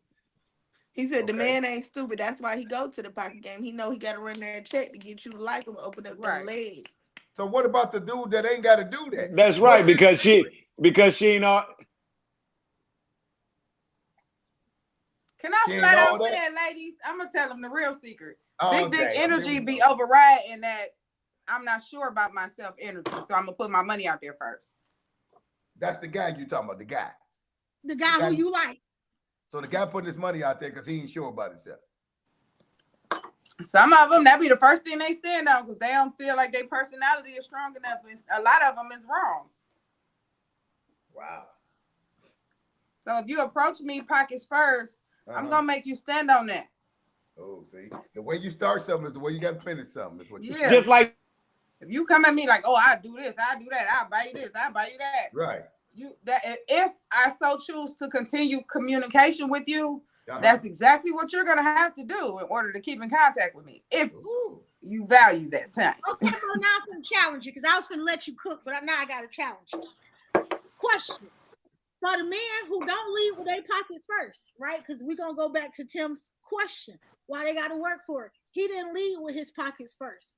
He said the man ain't stupid. That's why he go to the pocket game. He know he got to run there and check to get you to like him, open up their legs. So what about the dude that ain't got to do that? That's right, because she know. Can I She ain't flat all out that? say, ladies? I'm gonna tell them the real secret. Oh, Big dick damn. energy be overriding that. I'm not sure about myself energy, so I'm gonna put my money out there first. That's the guy you talking about, the guy. The guy who you like. So the guy putting his money out there because he ain't sure about himself. Some of them, that be the first thing they stand on because they don't feel like their personality is strong enough. A lot of them is wrong. Wow. So if you approach me pockets first, I'm gonna make you stand on that. Oh, see, the way you start something is the way you got to finish something. Is what Yeah. Just like if you come at me like, oh, I do this, I do that, I buy you this, I buy you that. Right. You that if I so choose to continue communication with you, that's exactly what you're gonna have to do in order to keep in contact with me. If you value that time. Okay, so now I'm gonna challenge you because I was gonna let you cook, but now I gotta challenge you. Question. For the men who don't lead with their pockets first, right? Because we're gonna go back to Tim's question. Why they gotta work for it. He didn't lead with his pockets first.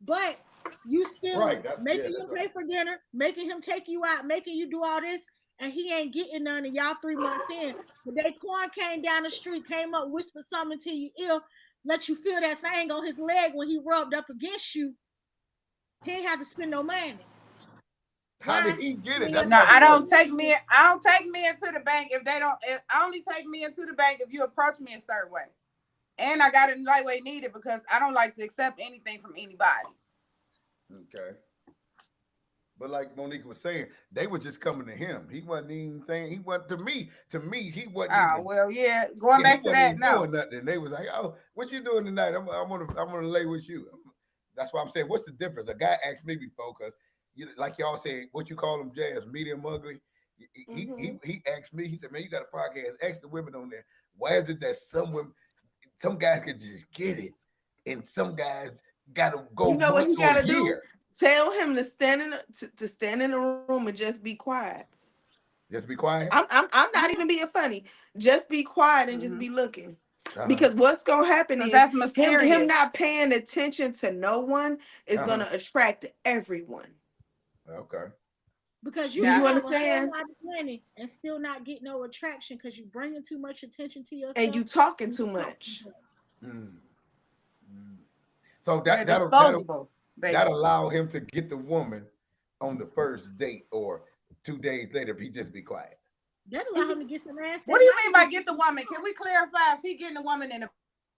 But you still making him pay for dinner, making him take you out, making you do all this, and he ain't getting none of y'all 3 months in. But Daquan came down the street, came up, whispered something to you ill, let you feel that thing on his leg when he rubbed up against you. He ain't have to spend no money. How did he get it? No, I don't take men to the bank if they don't. I only take men to the bank if you approach me a certain way. And I got it in the right way needed because I don't like to accept anything from anybody. Okay. But like Monique was saying, they were just coming to him. He wasn't even saying, he wasn't to me, he wasn't even. Well, yeah. Going back to that, no. Doing nothing. They was like, oh, what you doing tonight? I'm gonna lay with you. That's why I'm saying, what's the difference? A guy asked me before, because like y'all said, what you call them, Jazz, medium ugly. He asked me, he said, man, you got a podcast, ask the women on there. Why is it that some guys can just get it, and some guys gotta go? You know what he gotta do? Tell him to stand in the room and just be quiet. Just be quiet. I'm not even being funny. Just be quiet and just be looking. Because what's gonna happen is that's mysterious. him not paying attention to no one is gonna attract everyone. Okay. Because you understand money and still not get no attraction because you're bringing too much attention to yourself and you talking too much. So that'll allow him to get the woman on the first date or 2 days later if he just be quiet. That'll allow him to get some ass. What do you mean by get the woman? Can we clarify if he getting the woman in the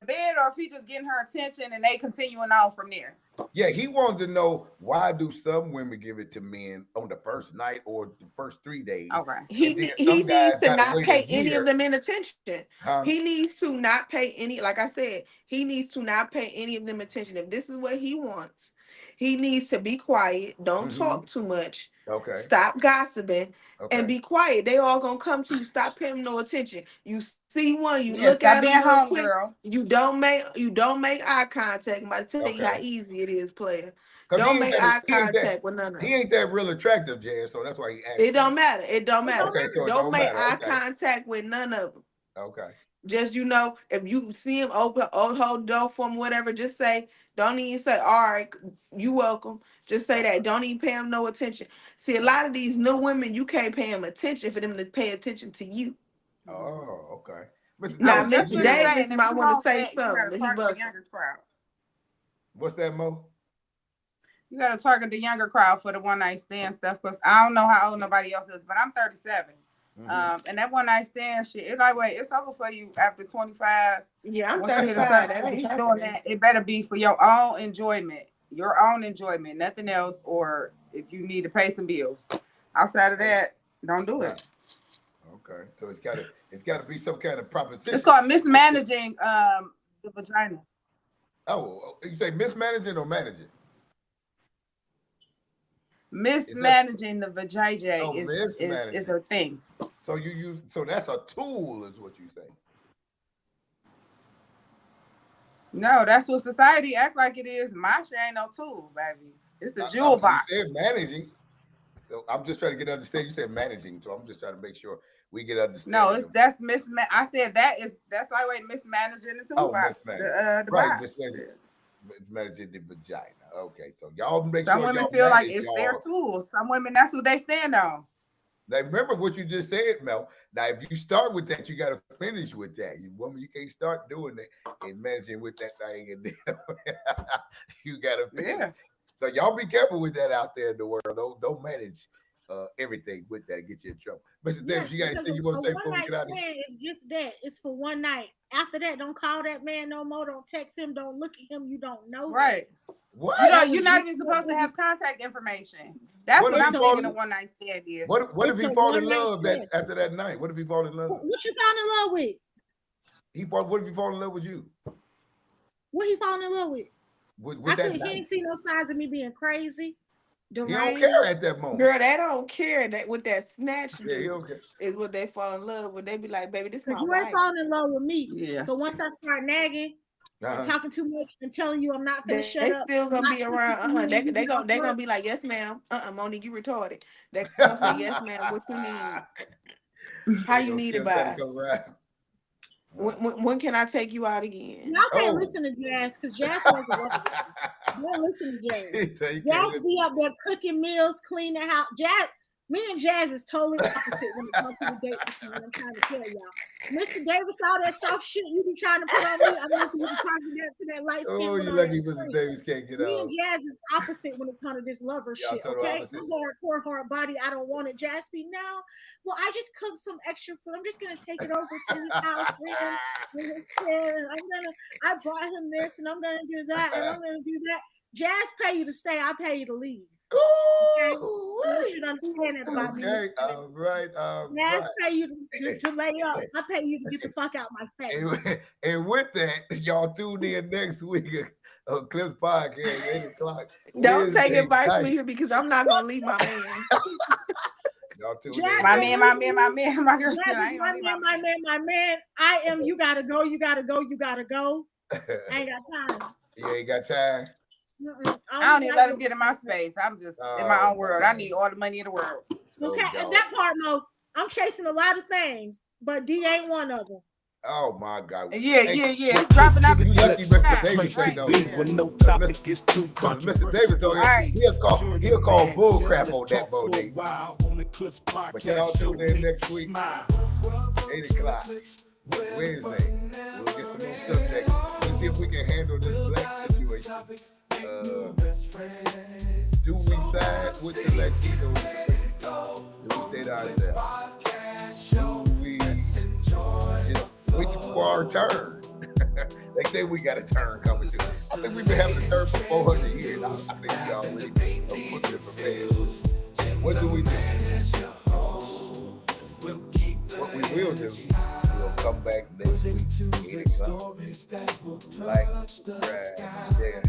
bed or if he just getting her attention and they continuing on from there? Yeah, he wanted to know why do some women give it to men on the first night or the first 3 days. Okay. He needs to not pay any of the men attention. He needs to not pay any, like I said, he needs to not pay any of them attention. If this is what he wants, he needs to be quiet. Don't talk too much. Okay. Stop gossiping and be quiet. They all gonna come to you. Stop paying no attention. You see one, you look at him real quick. Girl. You don't make eye contact. I'm about to tell you how easy it is, player. Don't make eye contact with none of them. He ain't that real attractive, Jazz, so that's why he asked. It don't matter. It don't matter. Okay, so don't make eye contact with none of them. Okay. Just, if you see him hold the door for him, whatever, just say, don't even say, all right, you welcome. Just say that. Don't even pay him no attention. See, a lot of these new women, you can't pay them attention for them to pay attention to you. Oh, okay. Now, Mr. Davis might want to say something. What's that, Mo? You got to target the younger crowd for the one night stand stuff because I don't know how old nobody else is, but I'm 37. And that one night stand shit, it's like, wait, it's over for you after 25. Yeah, I'm Once you 35. start That ain't doing happening. that, it better be for your own enjoyment, nothing else. Or if you need to pay some bills, outside of that, don't do it. Okay, so it's got to be some kind of proposition. It's called mismanaging the vagina. Oh, you say mismanaging or managing? Mismanaging the vagina is a thing. So so that's a tool, is what you say? No, that's what society act like it is. My shit ain't no tool, baby. It's a jewel box. You said managing. So I'm just trying to get understanding. You said managing, so I'm just trying to make sure we get understanding. No, that's I said that's like way mismanaging the tool box. The right, box. Mismanaging the vagina. Okay, so y'all make some sure women y'all feel like manage it's y'all. their tool. Some women, that's what they stand on. Now remember what you just said, Mel. Now if you start with that, you got to finish with that. You can't start doing that and managing with that thing, and then you got to finish. Yeah. So y'all be careful with that out there in the world. Don't manage everything with that. Get you in trouble. Mr. Davis, you got anything you want to say before we get out of here? It's just that. It's for one night. After that, don't call that man no more. Don't text him. Don't look at him. You don't know. Right. What? You're not even supposed to have contact information. That's what I'm thinking a one night stand is. What if he fall in love after that night? What if he fall in love? What you fall in love with? What if he fall in love with you? What he fall in love with? He ain't see no signs of me being crazy. He don't care at that moment. Girl, they don't care that with that snatch okay. is what they fall in love with. They be like, baby, this is my you wife. ain't falling in love with me. Yeah. So once I start nagging and talking too much and telling you I'm not finna shut up. They still gonna be around. They gonna be like, yes, ma'am. Monique, you retarded. They gonna say, yes, ma'am. What you need? How you need it by? When can I take you out again? Y'all can't listen to Jazz because Jazz wasn't loving it. Don't listen to Jazz. Jazz be up there cooking meals, cleaning the house. Me and Jazz is totally opposite when it comes to the date. I'm trying to tell y'all. Mr. Davis, all that soft shit you be trying to put on me, I'm looking you charging that to that light skin. Oh, you lucky Mr. Davis can't get out. Me and Jazz is opposite when it comes to this lover shit, okay? Hard body, I don't want it. Jazz be, no. Well, I just cooked some extra food. I'm just going to take it over to his house with his kid. I brought him this, and I'm going to do that, and I'm going to do that. Jazz pay you to stay. I pay you to leave. Okay? I want you to understand that about me. Okay, all right. Jazz pay you to lay up. I pay you to get the fuck out my face. And with that, y'all tune in next week on Clips Podcast, 8 o'clock. Don't take advice from me because I'm not gonna leave my man. Y'all tune in. My man. My girl said, my man. I am. You gotta go. You gotta go. I ain't got time. You ain't got time. I don't even let him get in my space. I'm just in my own world. I need all the money in the world. Okay, at that part, Mo, I'm chasing a lot of things, but D ain't one of them. Oh my God! Yeah. It's dropping out. You lucky Mr. Davis say no. Mr. Davis don't. He'll call bull crap on that Bodie. But y'all tune in next week, 8 o'clock Wednesday. We'll get some more subjects. Let's see if we can handle this black situation. Do we side with the Latinos? Do we stay to ourselves? Do we just wait for our turn? They say we got a turn coming to us. I think we've been having a turn for 400 years. I think we already put it prepared. What do we do? What we will do, we'll come back next week. 8 o'clock. Like, subscribe, share.